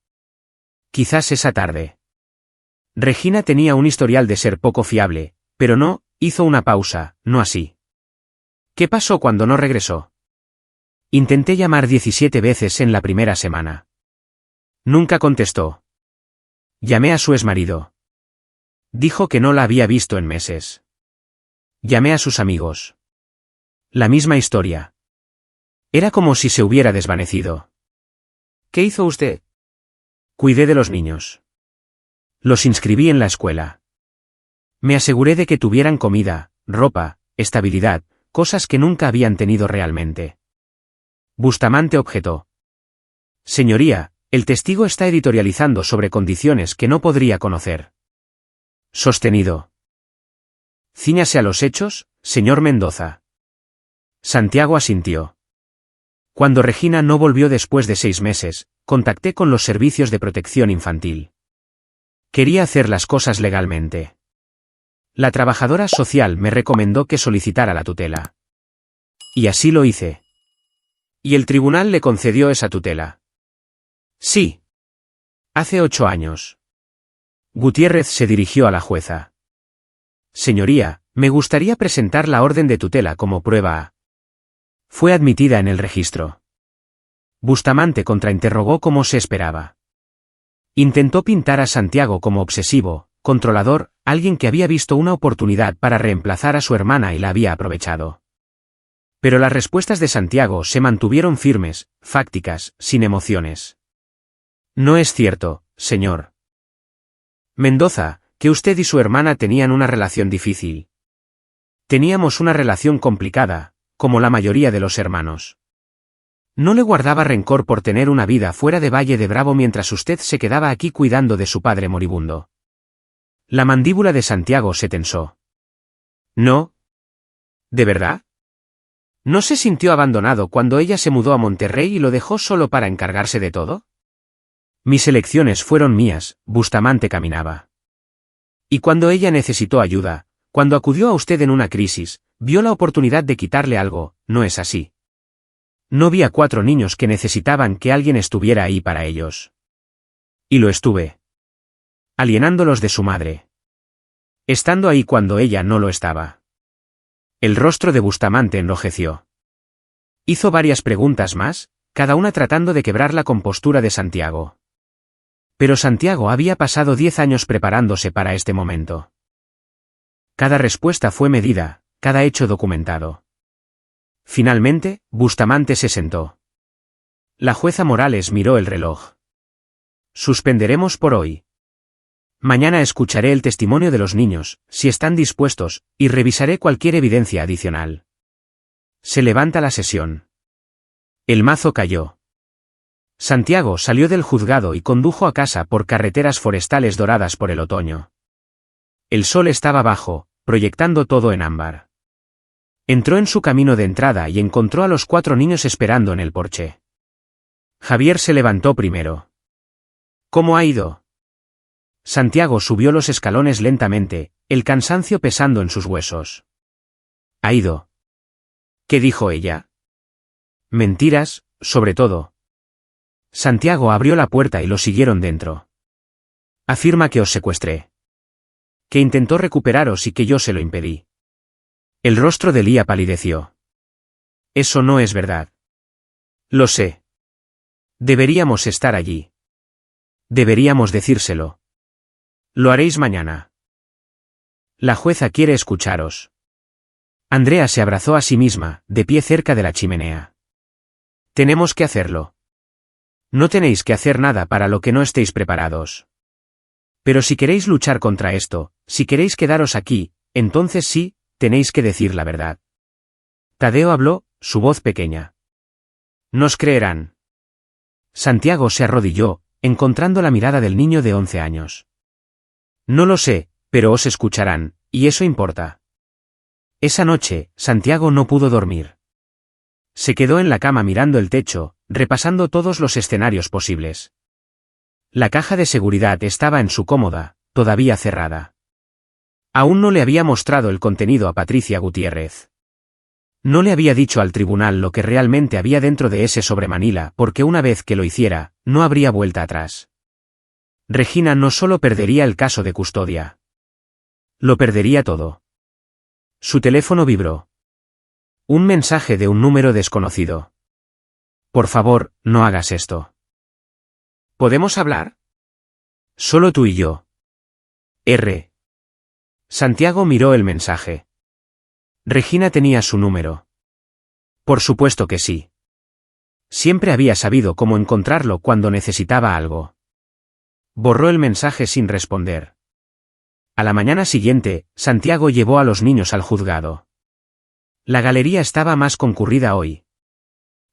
Quizás esa tarde. Regina tenía un historial de ser poco fiable, pero no, hizo una pausa, no así. ¿Qué pasó cuando no regresó? Intenté llamar 17 veces en la primera semana. Nunca contestó. Llamé a su exmarido. Dijo que no la había visto en meses. Llamé a sus amigos. La misma historia. Era como si se hubiera desvanecido. ¿Qué hizo usted? Cuidé de los niños. Los inscribí en la escuela. Me aseguré de que tuvieran comida, ropa, estabilidad, cosas que nunca habían tenido realmente. Bustamante objetó. Señoría, el testigo está editorializando sobre condiciones que no podría conocer. Sostenido. Cíñase a los hechos, señor Mendoza. Santiago asintió. Cuando Regina no volvió después de 6 meses, contacté con los servicios de protección infantil. Quería hacer las cosas legalmente. La trabajadora social me recomendó que solicitara la tutela. Y así lo hice. ¿Y el tribunal le concedió esa tutela? Sí. Hace 8 años. Gutiérrez se dirigió a la jueza. Señoría, me gustaría presentar la orden de tutela como prueba. Fue admitida en el registro. Bustamante contrainterrogó como se esperaba. Intentó pintar a Santiago como obsesivo, controlador, alguien que había visto una oportunidad para reemplazar a su hermana y la había aprovechado. Pero las respuestas de Santiago se mantuvieron firmes, fácticas, sin emociones. No es cierto, señor Mendoza, que usted y su hermana tenían una relación difícil. Teníamos una relación complicada, como la mayoría de los hermanos. No le guardaba rencor por tener una vida fuera de Valle de Bravo mientras usted se quedaba aquí cuidando de su padre moribundo. La mandíbula de Santiago se tensó. ¿No? ¿De verdad? ¿No se sintió abandonado cuando ella se mudó a Monterrey y lo dejó solo para encargarse de todo? Mis elecciones fueron mías, Bustamante caminaba. Y cuando ella necesitó ayuda, cuando acudió a usted en una crisis, vio la oportunidad de quitarle algo, ¿no es así? No vi a 4 niños que necesitaban que alguien estuviera ahí para ellos. Y lo estuve. Alienándolos de su madre. Estando ahí cuando ella no lo estaba. El rostro de Bustamante enrojeció. Hizo varias preguntas más, cada una tratando de quebrar la compostura de Santiago. Pero Santiago había pasado 10 años preparándose para este momento. Cada respuesta fue medida, cada hecho documentado. Finalmente, Bustamante se sentó. La jueza Morales miró el reloj. Suspenderemos por hoy. Mañana escucharé el testimonio de los niños, si están dispuestos, y revisaré cualquier evidencia adicional. Se levanta la sesión. El mazo cayó. Santiago salió del juzgado y condujo a casa por carreteras forestales doradas por el otoño. El sol estaba bajo, proyectando todo en ámbar. Entró en su camino de entrada y encontró a los 4 niños esperando en el porche. Javier se levantó primero. ¿Cómo ha ido? Santiago subió los escalones lentamente, el cansancio pesando en sus huesos. ¿Ha ido? ¿Qué dijo ella? Mentiras, sobre todo. Santiago abrió la puerta y lo siguieron dentro. Afirma que os secuestré. Que intentó recuperaros y que yo se lo impedí. El rostro de Lía palideció. Eso no es verdad. Lo sé. Deberíamos estar allí. Deberíamos decírselo. Lo haréis mañana. La jueza quiere escucharos. Andrea se abrazó a sí misma, de pie cerca de la chimenea. Tenemos que hacerlo. No tenéis que hacer nada para lo que no estéis preparados. Pero si queréis luchar contra esto, si queréis quedaros aquí, entonces sí, tenéis que decir la verdad. Tadeo habló, su voz pequeña. Nos creerán. Santiago se arrodilló, encontrando la mirada del niño de 11 años. No lo sé, pero os escucharán, y eso importa. Esa noche, Santiago no pudo dormir. Se quedó en la cama mirando el techo, repasando todos los escenarios posibles. La caja de seguridad estaba en su cómoda, todavía cerrada. Aún no le había mostrado el contenido a Patricia Gutiérrez. No le había dicho al tribunal lo que realmente había dentro de ese sobre Manila, porque una vez que lo hiciera, no habría vuelta atrás. Regina no solo perdería el caso de custodia. Lo perdería todo. Su teléfono vibró. Un mensaje de un número desconocido. Por favor, no hagas esto. ¿Podemos hablar? Solo tú y yo. R. Santiago miró el mensaje. Regina tenía su número. Por supuesto que sí. Siempre había sabido cómo encontrarlo cuando necesitaba algo. Borró el mensaje sin responder. A la mañana siguiente, Santiago llevó a los niños al juzgado. La galería estaba más concurrida hoy.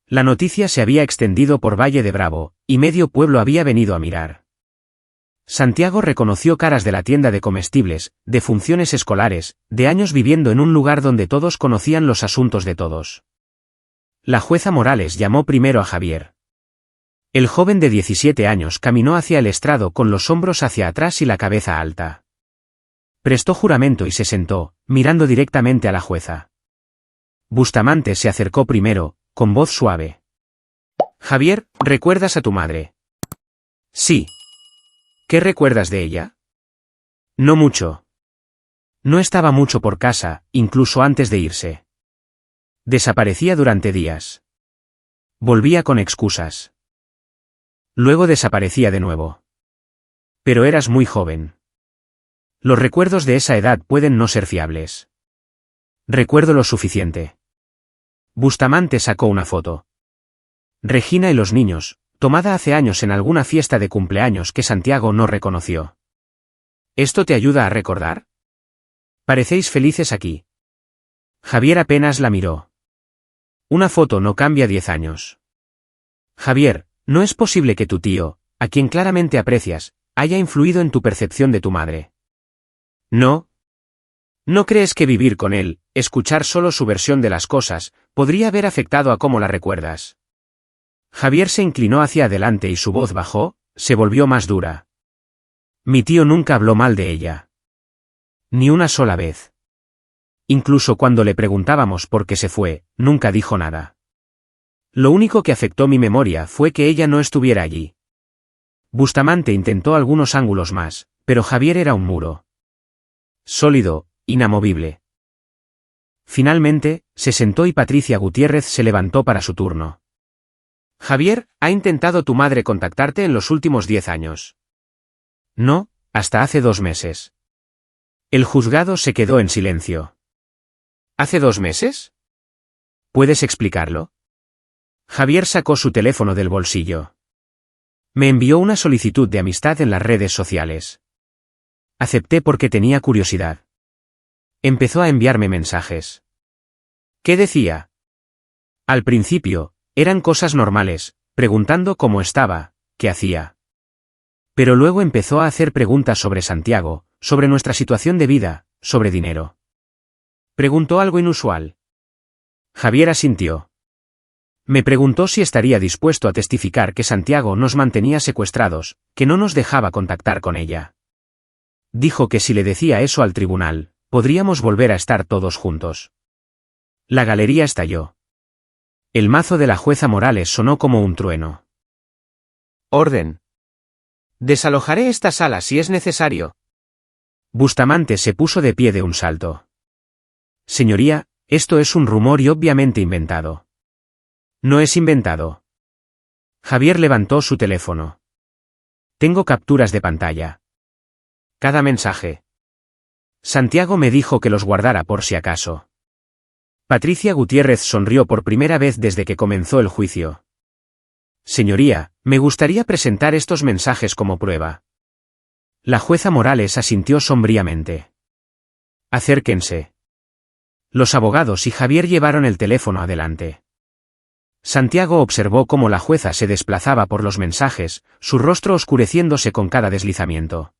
La noticia se había extendido por Valle de Bravo, y medio pueblo había venido a mirar. Santiago reconoció caras de la tienda de comestibles, de funciones escolares, de años viviendo en un lugar donde todos conocían los asuntos de todos. La jueza Morales llamó primero a Javier. El joven de 17 años caminó hacia el estrado con los hombros hacia atrás y la cabeza alta. Prestó juramento y se sentó, mirando directamente a la jueza. Bustamante se acercó primero, con voz suave. Javier, ¿recuerdas a tu madre? Sí. ¿Qué recuerdas de ella? No mucho. No estaba mucho por casa, incluso antes de irse. Desaparecía durante días. Volvía con excusas. Luego desaparecía de nuevo. Pero eras muy joven. Los recuerdos de esa edad pueden no ser fiables. Recuerdo lo suficiente. Bustamante sacó una foto. Regina y los niños, tomada hace años en alguna fiesta de cumpleaños que Santiago no reconoció. ¿Esto te ayuda a recordar? Parecéis felices aquí. Javier apenas la miró. Una foto no cambia 10 años. Javier, no es posible que tu tío, a quien claramente aprecias, haya influido en tu percepción de tu madre. ¿No? ¿No crees que vivir con él, escuchar solo su versión de las cosas, podría haber afectado a cómo la recuerdas? Javier se inclinó hacia adelante y su voz bajó, se volvió más dura. Mi tío nunca habló mal de ella. Ni una sola vez. Incluso cuando le preguntábamos por qué se fue, nunca dijo nada. Lo único que afectó mi memoria fue que ella no estuviera allí. Bustamante intentó algunos ángulos más, pero Javier era un muro. Sólido, inamovible. Finalmente, se sentó y Patricia Gutiérrez se levantó para su turno. Javier, ¿ha intentado tu madre contactarte en los últimos 10 años? No, hasta hace 2 meses. El juzgado se quedó en silencio. ¿Hace 2 meses? ¿Puedes explicarlo? Javier sacó su teléfono del bolsillo. Me envió una solicitud de amistad en las redes sociales. Acepté porque tenía curiosidad. Empezó a enviarme mensajes. ¿Qué decía? Al principio, eran cosas normales, preguntando cómo estaba, qué hacía. Pero luego empezó a hacer preguntas sobre Santiago, sobre nuestra situación de vida, sobre dinero. Preguntó algo inusual. Javier asintió. Me preguntó si estaría dispuesto a testificar que Santiago nos mantenía secuestrados, que no nos dejaba contactar con ella. Dijo que si le decía eso al tribunal, podríamos volver a estar todos juntos. La galería estalló. El mazo de la jueza Morales sonó como un trueno. Orden. Desalojaré esta sala si es necesario. Bustamante se puso de pie de un salto. Señoría, esto es un rumor y obviamente inventado. No es inventado. Javier levantó su teléfono. Tengo capturas de pantalla. Cada mensaje. Santiago me dijo que los guardara por si acaso. Patricia Gutiérrez sonrió por primera vez desde que comenzó el juicio. Señoría, me gustaría presentar estos mensajes como prueba. La jueza Morales asintió sombríamente. Acérquense. Los abogados y Javier llevaron el teléfono adelante. Santiago observó cómo la jueza se desplazaba por los mensajes, su rostro oscureciéndose con cada deslizamiento.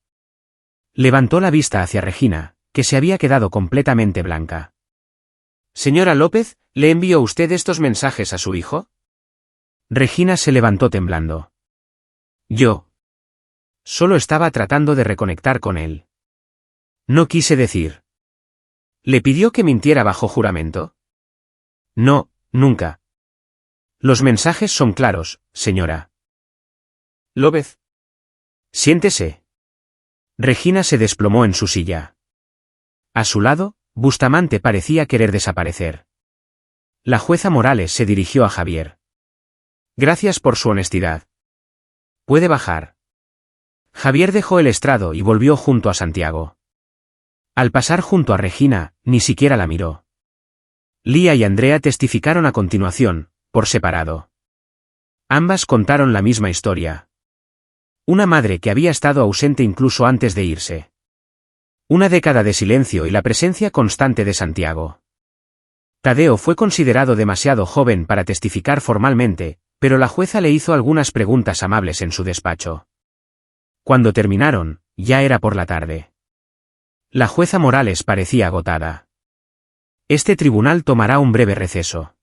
Levantó la vista hacia Regina, que se había quedado completamente blanca. Señora López, ¿le envió usted estos mensajes a su hijo? Regina se levantó temblando. Yo. Solo estaba tratando de reconectar con él. No quise decir. ¿Le pidió que mintiera bajo juramento? No, nunca. Los mensajes son claros, señora. López. Siéntese. Regina se desplomó en su silla. A su lado, Bustamante parecía querer desaparecer. La jueza Morales se dirigió a Javier. Gracias por su honestidad. Puede bajar. Javier dejó el estrado y volvió junto a Santiago. Al pasar junto a Regina, ni siquiera la miró. Lía y Andrea testificaron a continuación, por separado. Ambas contaron la misma historia. Una madre que había estado ausente incluso antes de irse. Una década de silencio y la presencia constante de Santiago. Tadeo fue considerado demasiado joven para testificar formalmente, pero la jueza le hizo algunas preguntas amables en su despacho. Cuando terminaron, ya era por la tarde. La jueza Morales parecía agotada. Este tribunal tomará un breve receso.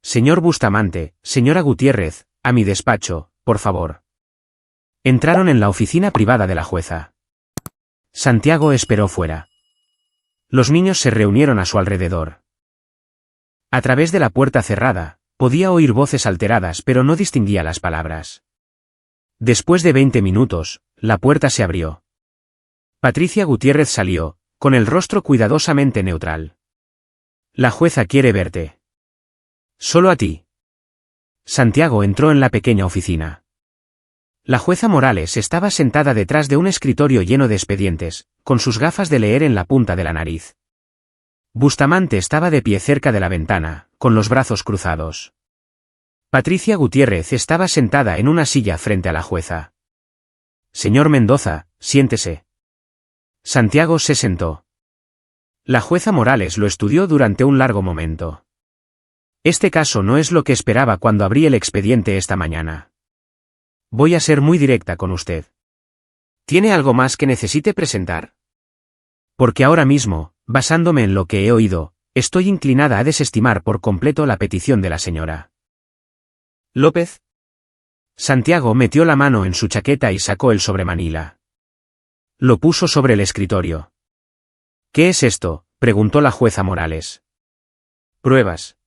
Señor Bustamante, señora Gutiérrez, a mi despacho, por favor. Entraron en la oficina privada de la jueza. Santiago esperó fuera. Los niños se reunieron a su alrededor. A través de la puerta cerrada, podía oír voces alteradas pero no distinguía las palabras. Después de 20 minutos, la puerta se abrió. Patricia Gutiérrez salió, con el rostro cuidadosamente neutral. La jueza quiere verte. Solo a ti. Santiago entró en la pequeña oficina. La jueza Morales estaba sentada detrás de un escritorio lleno de expedientes, con sus gafas de leer en la punta de la nariz. Bustamante estaba de pie cerca de la ventana, con los brazos cruzados. Patricia Gutiérrez estaba sentada en una silla frente a la jueza. Señor Mendoza, siéntese. Santiago se sentó. La jueza Morales lo estudió durante un largo momento. Este caso no es lo que esperaba cuando abrí el expediente esta mañana. Voy a ser muy directa con usted. ¿Tiene algo más que necesite presentar? Porque ahora mismo, basándome en lo que he oído, estoy inclinada a desestimar por completo la petición de la señora López. Santiago metió la mano en su chaqueta y sacó el sobremanila. Lo puso sobre el escritorio. ¿Qué es esto?, preguntó la jueza Morales. Pruebas.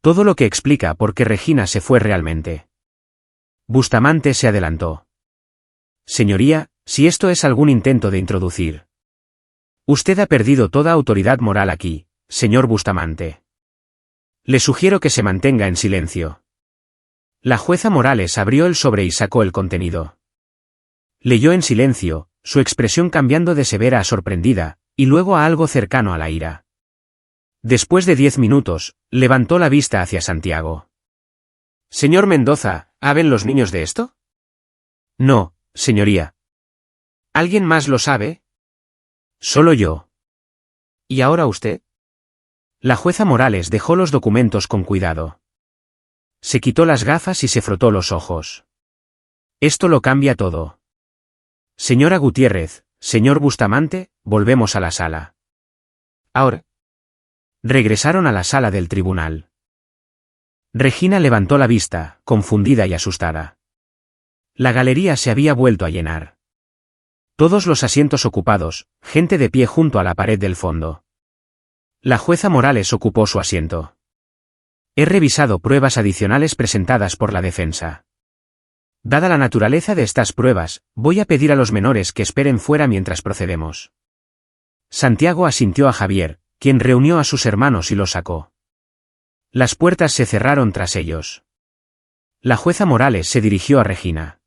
Todo lo que explica por qué Regina se fue realmente. Bustamante se adelantó. Señoría, si esto es algún intento de introducir. Usted ha perdido toda autoridad moral aquí, señor Bustamante. Le sugiero que se mantenga en silencio. La jueza Morales abrió el sobre y sacó el contenido. Leyó en silencio, su expresión cambiando de severa a sorprendida, y luego a algo cercano a la ira. Después de 10 minutos, levantó la vista hacia Santiago. Señor Mendoza, ¿saben los niños de esto? No, señoría. ¿Alguien más lo sabe? Solo yo. ¿Y ahora usted? La jueza Morales dejó los documentos con cuidado. Se quitó las gafas y se frotó los ojos. Esto lo cambia todo. Señora Gutiérrez, señor Bustamante, volvemos a la sala. Ahora. Regresaron a la sala del tribunal. Regina levantó la vista, confundida y asustada. La galería se había vuelto a llenar. Todos los asientos ocupados, gente de pie junto a la pared del fondo. La jueza Morales ocupó su asiento. He revisado pruebas adicionales presentadas por la defensa. Dada la naturaleza de estas pruebas, voy a pedir a los menores que esperen fuera mientras procedemos. Santiago asintió a Javier, quien reunió a sus hermanos y los sacó. Las puertas se cerraron tras ellos. La jueza Morales se dirigió a Regina.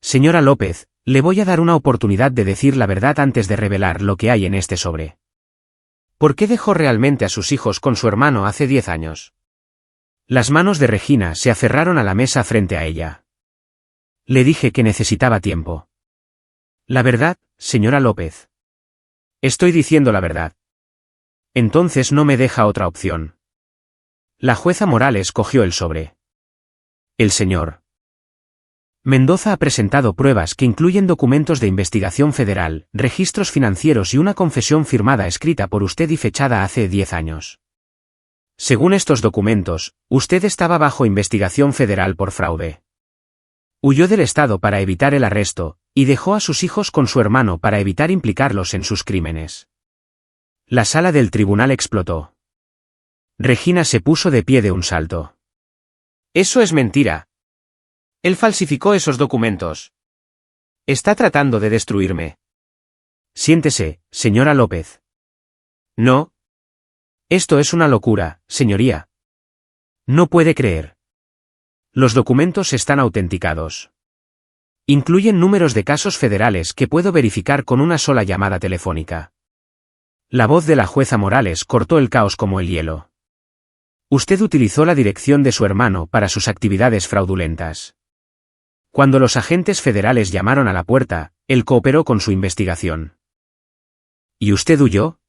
Señora López, le voy a dar una oportunidad de decir la verdad antes de revelar lo que hay en este sobre. ¿Por qué dejó realmente a sus hijos con su hermano hace 10 años? Las manos de Regina se aferraron a la mesa frente a ella. Le dije que necesitaba tiempo. La verdad, señora López. Estoy diciendo la verdad. Entonces no me deja otra opción. La jueza Morales cogió el sobre. El señor Mendoza ha presentado pruebas que incluyen documentos de investigación federal, registros financieros y una confesión firmada escrita por usted y fechada hace 10 años. Según estos documentos, usted estaba bajo investigación federal por fraude. Huyó del Estado para evitar el arresto, y dejó a sus hijos con su hermano para evitar implicarlos en sus crímenes. La sala del tribunal explotó. Regina se puso de pie de un salto. Eso es mentira. Él falsificó esos documentos. Está tratando de destruirme. Siéntese, señora López. No. Esto es una locura, señoría. No puede creer. Los documentos están autenticados. Incluyen números de casos federales que puedo verificar con una sola llamada telefónica. La voz de la jueza Morales cortó el caos como el hielo. Usted utilizó la dirección de su hermano para sus actividades fraudulentas. Cuando los agentes federales llamaron a la puerta, él cooperó con su investigación. ¿Y usted huyó?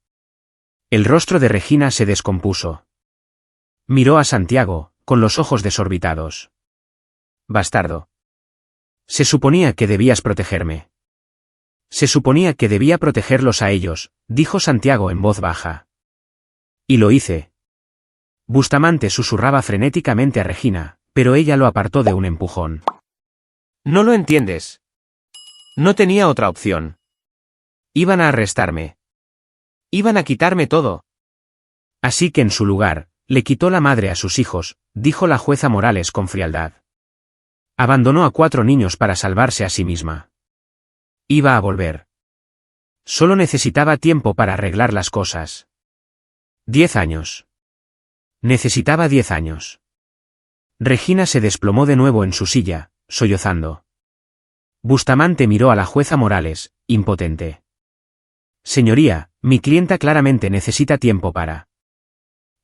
El rostro de Regina se descompuso. Miró a Santiago, con los ojos desorbitados. Bastardo. Se suponía que debías protegerme. Se suponía que debía protegerlos a ellos, dijo Santiago en voz baja. Y lo hice. Bustamante susurraba frenéticamente a Regina, pero ella lo apartó de un empujón. No lo entiendes. No tenía otra opción. Iban a arrestarme. Iban a quitarme todo. Así que en su lugar, le quitó la madre a sus hijos, dijo la jueza Morales con frialdad. Abandonó a 4 niños para salvarse a sí misma. Iba a volver. Solo necesitaba tiempo para arreglar las cosas. 10 años. Necesitaba 10 años. Regina se desplomó de nuevo en su silla, sollozando. Bustamante miró a la jueza Morales, impotente. Señoría, mi clienta claramente necesita tiempo para...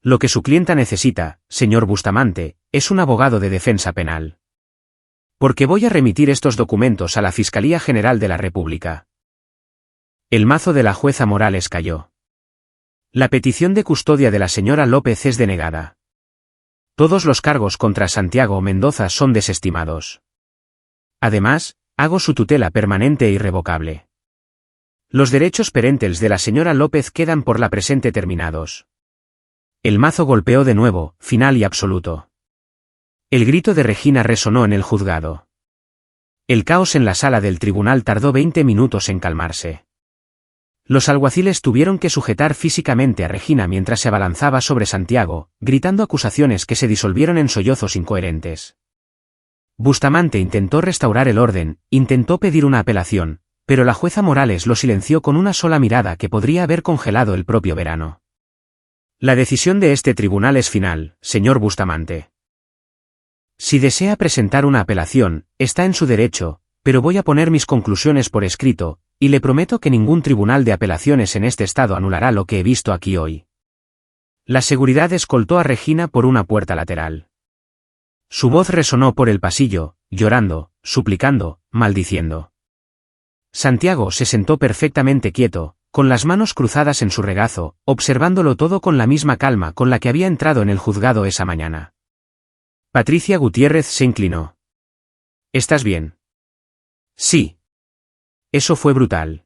Lo que su clienta necesita, señor Bustamante, es un abogado de defensa penal. Porque voy a remitir estos documentos a la Fiscalía General de la República. El mazo de la jueza Morales cayó. La petición de custodia de la señora López es denegada. Todos los cargos contra Santiago Mendoza son desestimados. Además, hago su tutela permanente e irrevocable. Los derechos perentels de la señora López quedan por la presente terminados. El mazo golpeó de nuevo, final y absoluto. El grito de Regina resonó en el juzgado. El caos en la sala del tribunal tardó 20 minutos en calmarse. Los alguaciles tuvieron que sujetar físicamente a Regina mientras se abalanzaba sobre Santiago, gritando acusaciones que se disolvieron en sollozos incoherentes. Bustamante intentó restaurar el orden, intentó pedir una apelación, pero la jueza Morales lo silenció con una sola mirada que podría haber congelado el propio verano. La decisión de este tribunal es final, señor Bustamante. Si desea presentar una apelación, está en su derecho, pero voy a poner mis conclusiones por escrito, y le prometo que ningún tribunal de apelaciones en este estado anulará lo que he visto aquí hoy. La seguridad escoltó a Regina por una puerta lateral. Su voz resonó por el pasillo, llorando, suplicando, maldiciendo. Santiago se sentó perfectamente quieto, con las manos cruzadas en su regazo, observándolo todo con la misma calma con la que había entrado en el juzgado esa mañana. Patricia Gutiérrez se inclinó. ¿Estás bien? Sí. Eso fue brutal.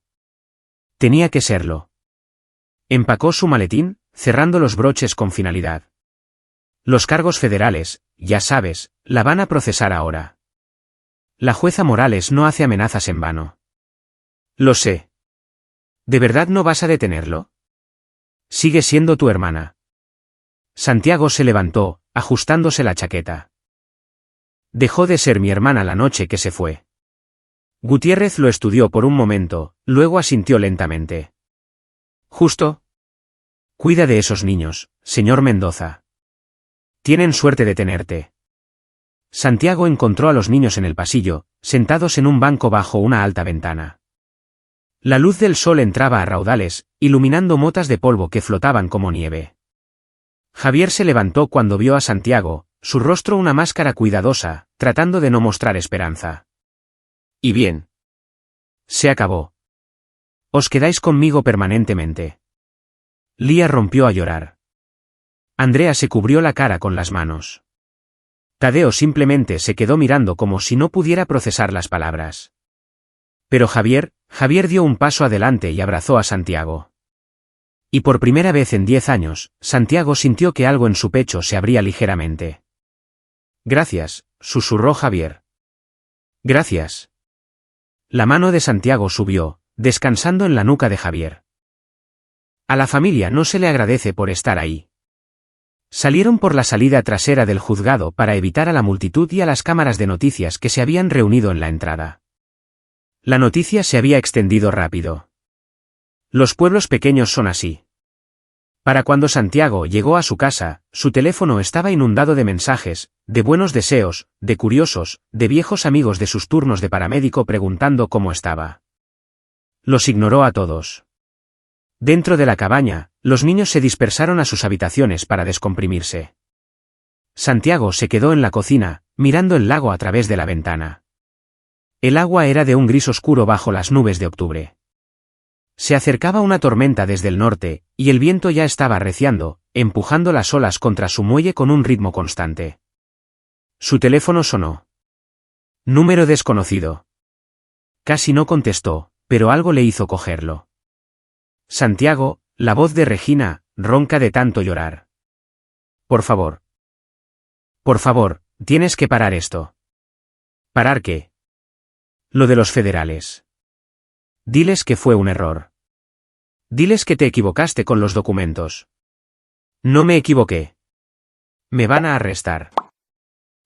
Tenía que serlo. Empacó su maletín, cerrando los broches con finalidad. Los cargos federales, ya sabes, la van a procesar ahora. La jueza Morales no hace amenazas en vano. Lo sé. ¿De verdad no vas a detenerlo? Sigue siendo tu hermana. Santiago se levantó, ajustándose la chaqueta. Dejó de ser mi hermana la noche que se fue. Gutiérrez lo estudió por un momento, luego asintió lentamente. ¿Justo? Cuida de esos niños, señor Mendoza. Tienen suerte de tenerte. Santiago encontró a los niños en el pasillo, sentados en un banco bajo una alta ventana. La luz del sol entraba a raudales, iluminando motas de polvo que flotaban como nieve. Javier se levantó cuando vio a Santiago, su rostro una máscara cuidadosa, tratando de no mostrar esperanza. Y bien. Se acabó. Os quedáis conmigo permanentemente. Lía rompió a llorar. Andrea se cubrió la cara con las manos. Tadeo simplemente se quedó mirando como si no pudiera procesar las palabras. Pero Javier dio un paso adelante y abrazó a Santiago. Y por primera vez en 10 años, Santiago sintió que algo en su pecho se abría ligeramente. Gracias, susurró Javier. Gracias. La mano de Santiago subió, descansando en la nuca de Javier. A la familia no se le agradece por estar ahí. Salieron por la salida trasera del juzgado para evitar a la multitud y a las cámaras de noticias que se habían reunido en la entrada. La noticia se había extendido rápido. Los pueblos pequeños son así. Para cuando Santiago llegó a su casa, su teléfono estaba inundado de mensajes, de buenos deseos, de curiosos, de viejos amigos de sus turnos de paramédico preguntando cómo estaba. Los ignoró a todos. Dentro de la cabaña, los niños se dispersaron a sus habitaciones para descomprimirse. Santiago se quedó en la cocina, mirando el lago a través de la ventana. El agua era de un gris oscuro bajo las nubes de octubre. Se acercaba una tormenta desde el norte, y el viento ya estaba arreciando, empujando las olas contra su muelle con un ritmo constante. Su teléfono sonó. Número desconocido. Casi no contestó, pero algo le hizo cogerlo. Santiago, la voz de Regina, ronca de tanto llorar. por favor. Por favor, tienes que parar esto. ¿Parar qué? Lo de los federales. Diles que fue un error. Diles que te equivocaste con los documentos. No me equivoqué. Me van a arrestar.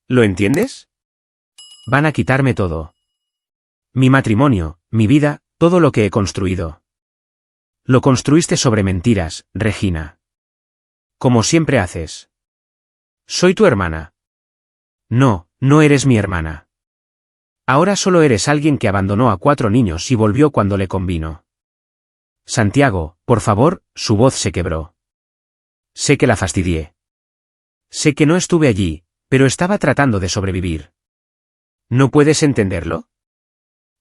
¿Lo entiendes? Van a quitarme todo. Mi matrimonio, mi vida, todo lo que he construido. Lo construiste sobre mentiras, Regina. Como siempre haces. Soy tu hermana. No, no eres mi hermana. Ahora solo eres alguien que abandonó a 4 niños y volvió cuando le convino. Santiago, por favor, su voz se quebró. Sé que la fastidié. Sé que no estuve allí, pero estaba tratando de sobrevivir. ¿No puedes entenderlo?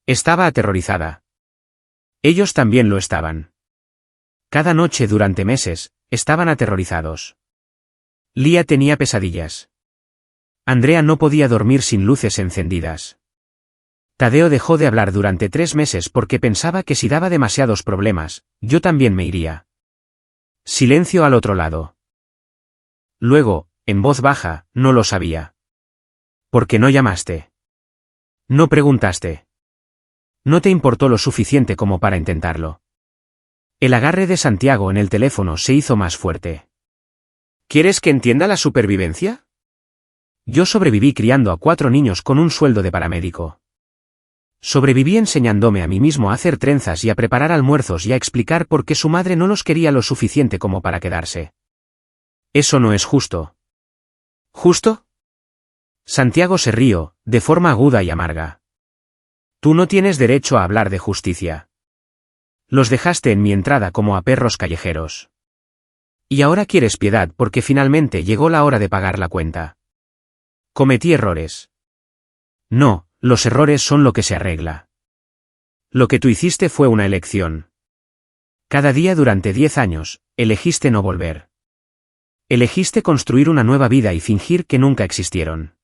Estaba aterrorizada. Ellos también lo estaban. Cada noche durante meses, estaban aterrorizados. Lía tenía pesadillas. Andrea no podía dormir sin luces encendidas. Tadeo dejó de hablar durante 3 meses porque pensaba que si daba demasiados problemas, yo también me iría. Silencio al otro lado. Luego, en voz baja, no lo sabía. ¿Por qué no llamaste? No preguntaste. No te importó lo suficiente como para intentarlo. El agarre de Santiago en el teléfono se hizo más fuerte. ¿Quieres que entienda la supervivencia? Yo sobreviví criando a 4 niños con un sueldo de paramédico. Sobreviví enseñándome a mí mismo a hacer trenzas y a preparar almuerzos y a explicar por qué su madre no los quería lo suficiente como para quedarse. Eso no es justo. ¿Justo? Santiago se rió, de forma aguda y amarga. Tú no tienes derecho a hablar de justicia. Los dejaste en mi entrada como a perros callejeros. Y ahora quieres piedad porque finalmente llegó la hora de pagar la cuenta. Cometí errores. No, los errores son lo que se arregla. Lo que tú hiciste fue una elección. Cada día durante 10 años, elegiste no volver. Elegiste construir una nueva vida y fingir que nunca existieron.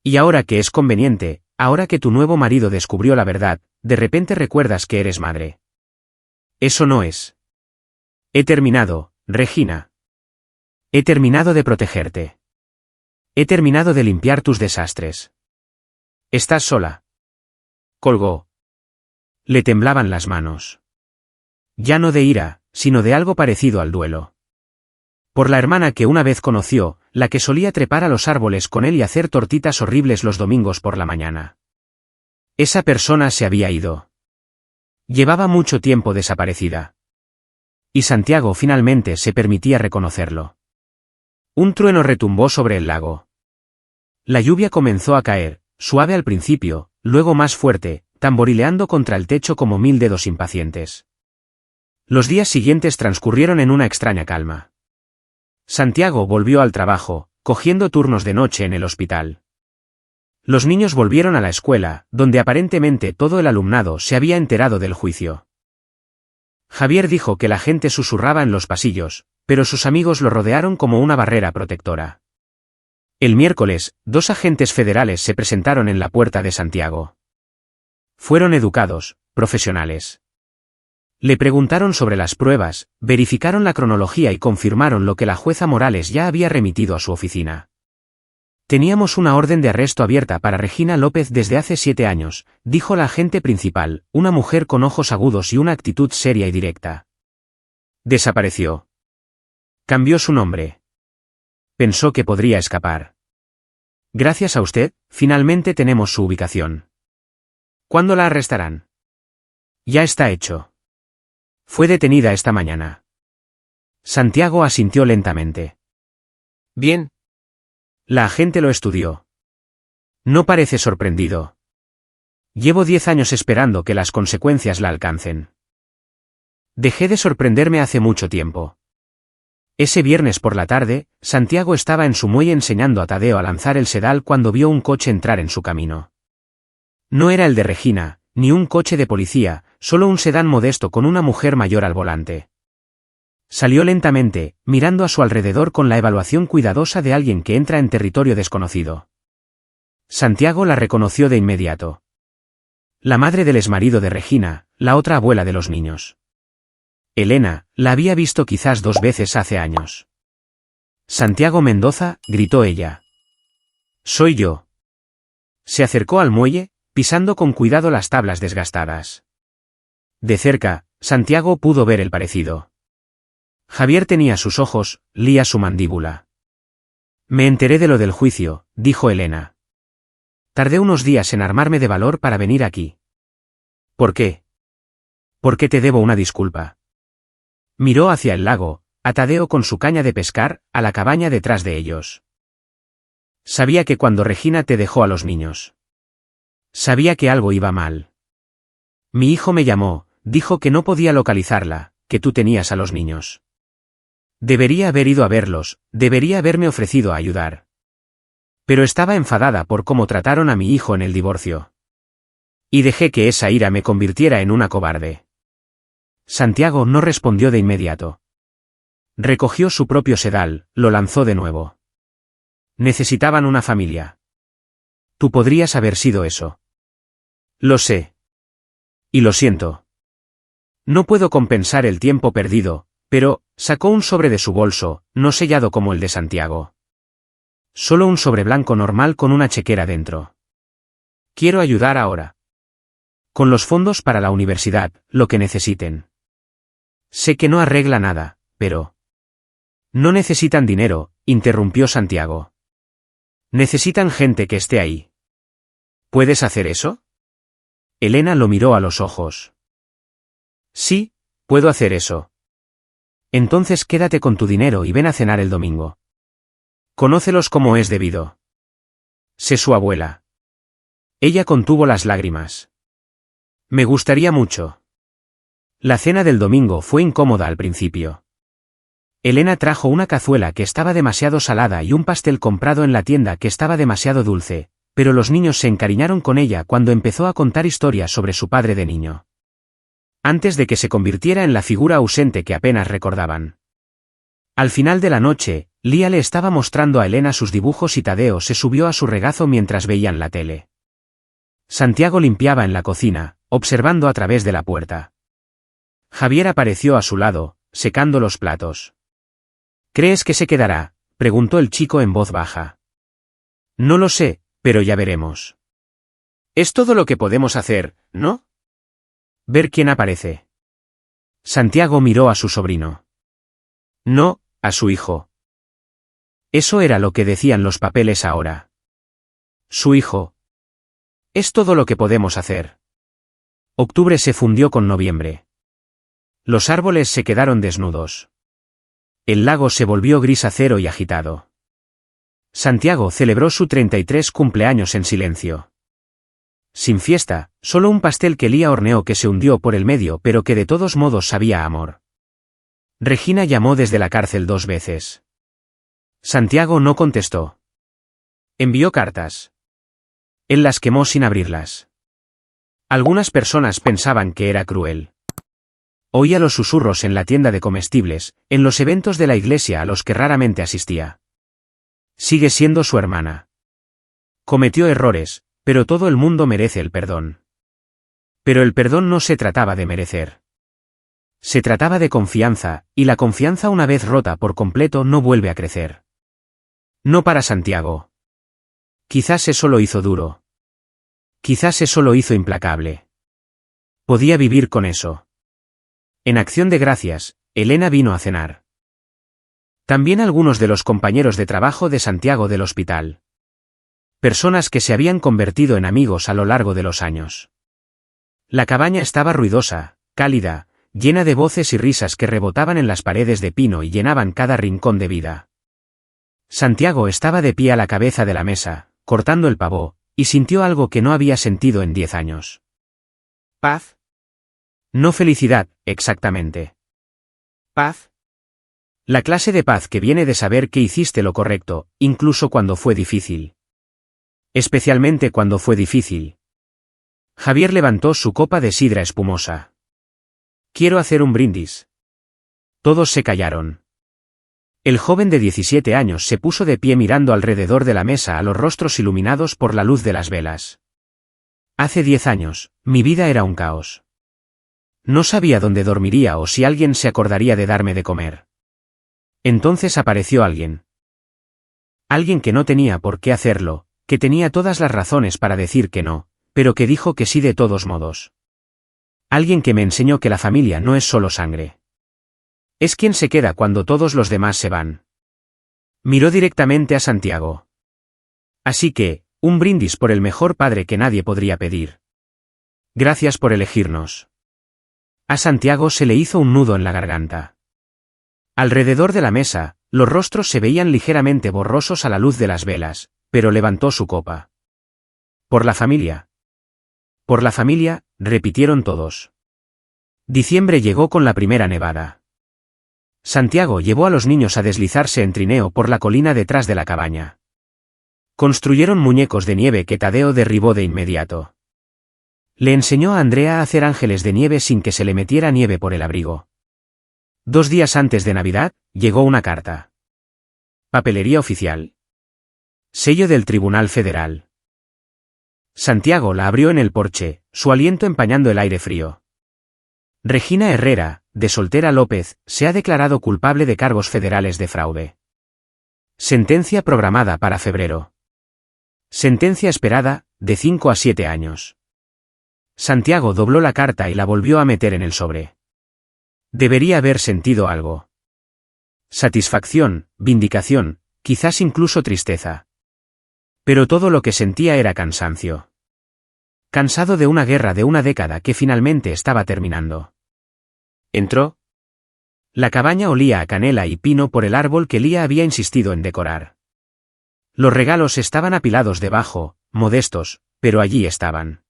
Y ahora que es conveniente, ahora que tu nuevo marido descubrió la verdad, de repente recuerdas que eres madre. Eso no es. He terminado, Regina. He terminado de protegerte. He terminado de limpiar tus desastres. Estás sola. Colgó. Le temblaban las manos. Ya no de ira, sino de algo parecido al duelo. Por la hermana que una vez conoció, la que solía trepar a los árboles con él y hacer tortitas horribles los domingos por la mañana. Esa persona se había ido. Llevaba mucho tiempo desaparecida. Y Santiago finalmente se permitía reconocerlo. Un trueno retumbó sobre el lago. La lluvia comenzó a caer, suave al principio, luego más fuerte, tamborileando contra el techo como 1000 dedos impacientes. Los días siguientes transcurrieron en una extraña calma. Santiago volvió al trabajo, cogiendo turnos de noche en el hospital. Los niños volvieron a la escuela, donde aparentemente todo el alumnado se había enterado del juicio. Javier dijo que la gente susurraba en los pasillos, pero sus amigos lo rodearon como una barrera protectora. El miércoles, 2 agentes federales se presentaron en la puerta de Santiago. Fueron educados, profesionales. Le preguntaron sobre las pruebas, verificaron la cronología y confirmaron lo que la jueza Morales ya había remitido a su oficina. Teníamos una orden de arresto abierta para Regina López desde hace 7 años, dijo la agente principal, una mujer con ojos agudos y una actitud seria y directa. Desapareció. Cambió su nombre. Pensó que podría escapar. Gracias a usted, finalmente tenemos su ubicación. ¿Cuándo la arrestarán? Ya está hecho. Fue detenida esta mañana. Santiago asintió lentamente. Bien. La agente lo estudió. No parece sorprendido. Llevo 10 años esperando que las consecuencias la alcancen. Dejé de sorprenderme hace mucho tiempo. Ese viernes por la tarde, Santiago estaba en su muelle enseñando a Tadeo a lanzar el sedal cuando vio un coche entrar en su camino. No era el de Regina, ni un coche de policía, solo un sedán modesto con una mujer mayor al volante. Salió lentamente, mirando a su alrededor con la evaluación cuidadosa de alguien que entra en territorio desconocido. Santiago la reconoció de inmediato. La madre del exmarido de Regina, la otra abuela de los niños. Elena, la había visto quizás 2 veces hace años. Santiago Mendoza, gritó ella. Soy yo. Se acercó al muelle, pisando con cuidado las tablas desgastadas. De cerca, Santiago pudo ver el parecido. Javier tenía sus ojos, Lía su mandíbula. Me enteré de lo del juicio, dijo Elena. Tardé unos días en armarme de valor para venir aquí. ¿Por qué? Porque te debo una disculpa. Miró hacia el lago, a Tadeo con su caña de pescar, a la cabaña detrás de ellos. Sabía que cuando Regina te dejó a los niños. Sabía que algo iba mal. Mi hijo me llamó, dijo que no podía localizarla, que tú tenías a los niños. Debería haber ido a verlos, debería haberme ofrecido a ayudar. Pero estaba enfadada por cómo trataron a mi hijo en el divorcio. Y dejé que esa ira me convirtiera en una cobarde. Santiago no respondió de inmediato. Recogió su propio sedal, lo lanzó de nuevo. Necesitaban una familia. Tú podrías haber sido eso. Lo sé. Y lo siento. No puedo compensar el tiempo perdido, pero, sacó un sobre de su bolso, no sellado como el de Santiago. Solo un sobre blanco normal con una chequera dentro. Quiero ayudar ahora. Con los fondos para la universidad, lo que necesiten. Sé que no arregla nada, pero... No necesitan dinero, interrumpió Santiago. Necesitan gente que esté ahí. ¿Puedes hacer eso? Elena lo miró a los ojos. Sí, puedo hacer eso. Entonces quédate con tu dinero y ven a cenar el domingo. Conócelos como es debido. Sé su abuela. Ella contuvo las lágrimas. Me gustaría mucho. La cena del domingo fue incómoda al principio. Elena trajo una cazuela que estaba demasiado salada y un pastel comprado en la tienda que estaba demasiado dulce, pero los niños se encariñaron con ella cuando empezó a contar historias sobre su padre de niño. Antes de que se convirtiera en la figura ausente que apenas recordaban. Al final de la noche, Lía le estaba mostrando a Elena sus dibujos y Tadeo se subió a su regazo mientras veían la tele. Santiago limpiaba en la cocina, observando a través de la puerta. Javier apareció a su lado, secando los platos. ¿Crees que se quedará?, preguntó el chico en voz baja. No lo sé, pero ya veremos. Es todo lo que podemos hacer, ¿no? Ver quién aparece. Santiago miró a su sobrino. No, a su hijo. Eso era lo que decían los papeles ahora. Su hijo. Es todo lo que podemos hacer. Octubre se fundió con noviembre. Los árboles se quedaron desnudos. El lago se volvió gris acero y agitado. Santiago celebró su 33 cumpleaños en silencio. Sin fiesta, solo un pastel que Lía horneó que se hundió por el medio pero que de todos modos sabía a amor. Regina llamó desde la cárcel 2 veces. Santiago no contestó. Envió cartas. Él las quemó sin abrirlas. Algunas personas pensaban que era cruel. Oía los susurros en la tienda de comestibles, en los eventos de la iglesia a los que raramente asistía. Sigue siendo su hermana. Cometió errores, pero todo el mundo merece el perdón. Pero el perdón no se trataba de merecer. Se trataba de confianza, y la confianza una vez rota por completo no vuelve a crecer. No para Santiago. Quizás eso lo hizo duro. Quizás eso lo hizo implacable. Podía vivir con eso. En acción de gracias, Elena vino a cenar. También algunos de los compañeros de trabajo de Santiago del hospital. Personas que se habían convertido en amigos a lo largo de los años. La cabaña estaba ruidosa, cálida, llena de voces y risas que rebotaban en las paredes de pino y llenaban cada rincón de vida. Santiago estaba de pie a la cabeza de la mesa, cortando el pavó, y sintió algo que no había sentido en 10 años. ¿Paz? No felicidad, exactamente. ¿Paz? La clase de paz que viene de saber que hiciste lo correcto, incluso cuando fue difícil. Especialmente cuando fue difícil. Javier levantó su copa de sidra espumosa. Quiero hacer un brindis. Todos se callaron. El joven de 17 años se puso de pie mirando alrededor de la mesa a los rostros iluminados por la luz de las velas. Hace 10 años, mi vida era un caos. No sabía dónde dormiría o si alguien se acordaría de darme de comer. Entonces apareció alguien. Alguien que no tenía por qué hacerlo, que tenía todas las razones para decir que no, pero que dijo que sí de todos modos. Alguien que me enseñó que la familia no es solo sangre. Es quien se queda cuando todos los demás se van. Miró directamente a Santiago. Así que, un brindis por el mejor padre que nadie podría pedir. Gracias por elegirnos. A Santiago se le hizo un nudo en la garganta. Alrededor de la mesa, los rostros se veían ligeramente borrosos a la luz de las velas, pero levantó su copa. Por la familia. Por la familia, repitieron todos. Diciembre llegó con la primera nevada. Santiago llevó a los niños a deslizarse en trineo por la colina detrás de la cabaña. Construyeron muñecos de nieve que Tadeo derribó de inmediato. Le enseñó a Andrea a hacer ángeles de nieve sin que se le metiera nieve por el abrigo. 2 días antes de Navidad, llegó una carta. Papelería oficial. Sello del Tribunal Federal. Santiago la abrió en el porche, su aliento empañando el aire frío. Regina Herrera, de Soltera López, se ha declarado culpable de cargos federales de fraude. Sentencia programada para febrero. Sentencia esperada, de 5 a 7 años. Santiago dobló la carta y la volvió a meter en el sobre. Debería haber sentido algo. Satisfacción, vindicación, quizás incluso tristeza. Pero todo lo que sentía era cansancio. Cansado de una guerra de una década que finalmente estaba terminando. Entró. La cabaña olía a canela y pino por el árbol que Lía había insistido en decorar. Los regalos estaban apilados debajo, modestos, pero allí estaban.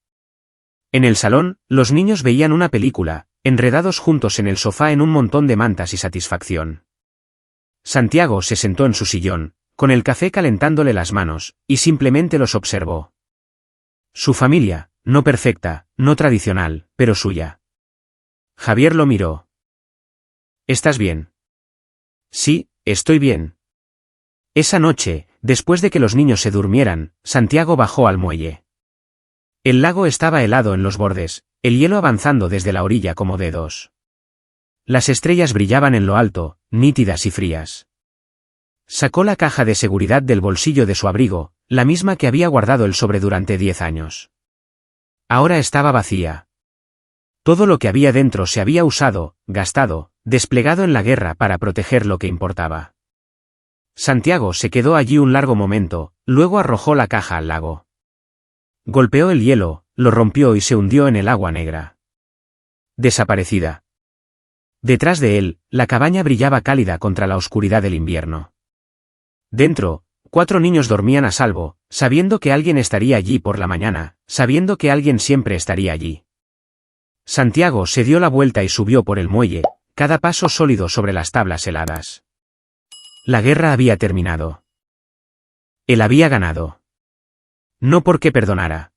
En el salón, los niños veían una película, enredados juntos en el sofá en un montón de mantas y satisfacción. Santiago se sentó en su sillón, con el café calentándole las manos, y simplemente los observó. Su familia, no perfecta, no tradicional, pero suya. Javier lo miró. ¿Estás bien? Sí, estoy bien. Esa noche, después de que los niños se durmieran, Santiago bajó al muelle. El lago estaba helado en los bordes, el hielo avanzando desde la orilla como dedos. Las estrellas brillaban en lo alto, nítidas y frías. Sacó la caja de seguridad del bolsillo de su abrigo, la misma que había guardado el sobre durante 10 años. Ahora estaba vacía. Todo lo que había dentro se había usado, gastado, desplegado en la guerra para proteger lo que importaba. Santiago se quedó allí un largo momento, luego arrojó la caja al lago. Golpeó el hielo, lo rompió y se hundió en el agua negra. Desaparecida. Detrás de él, la cabaña brillaba cálida contra la oscuridad del invierno. Dentro, 4 niños dormían a salvo, sabiendo que alguien estaría allí por la mañana, sabiendo que alguien siempre estaría allí. Santiago se dio la vuelta y subió por el muelle, cada paso sólido sobre las tablas heladas. La guerra había terminado. Él había ganado. No porque perdonara.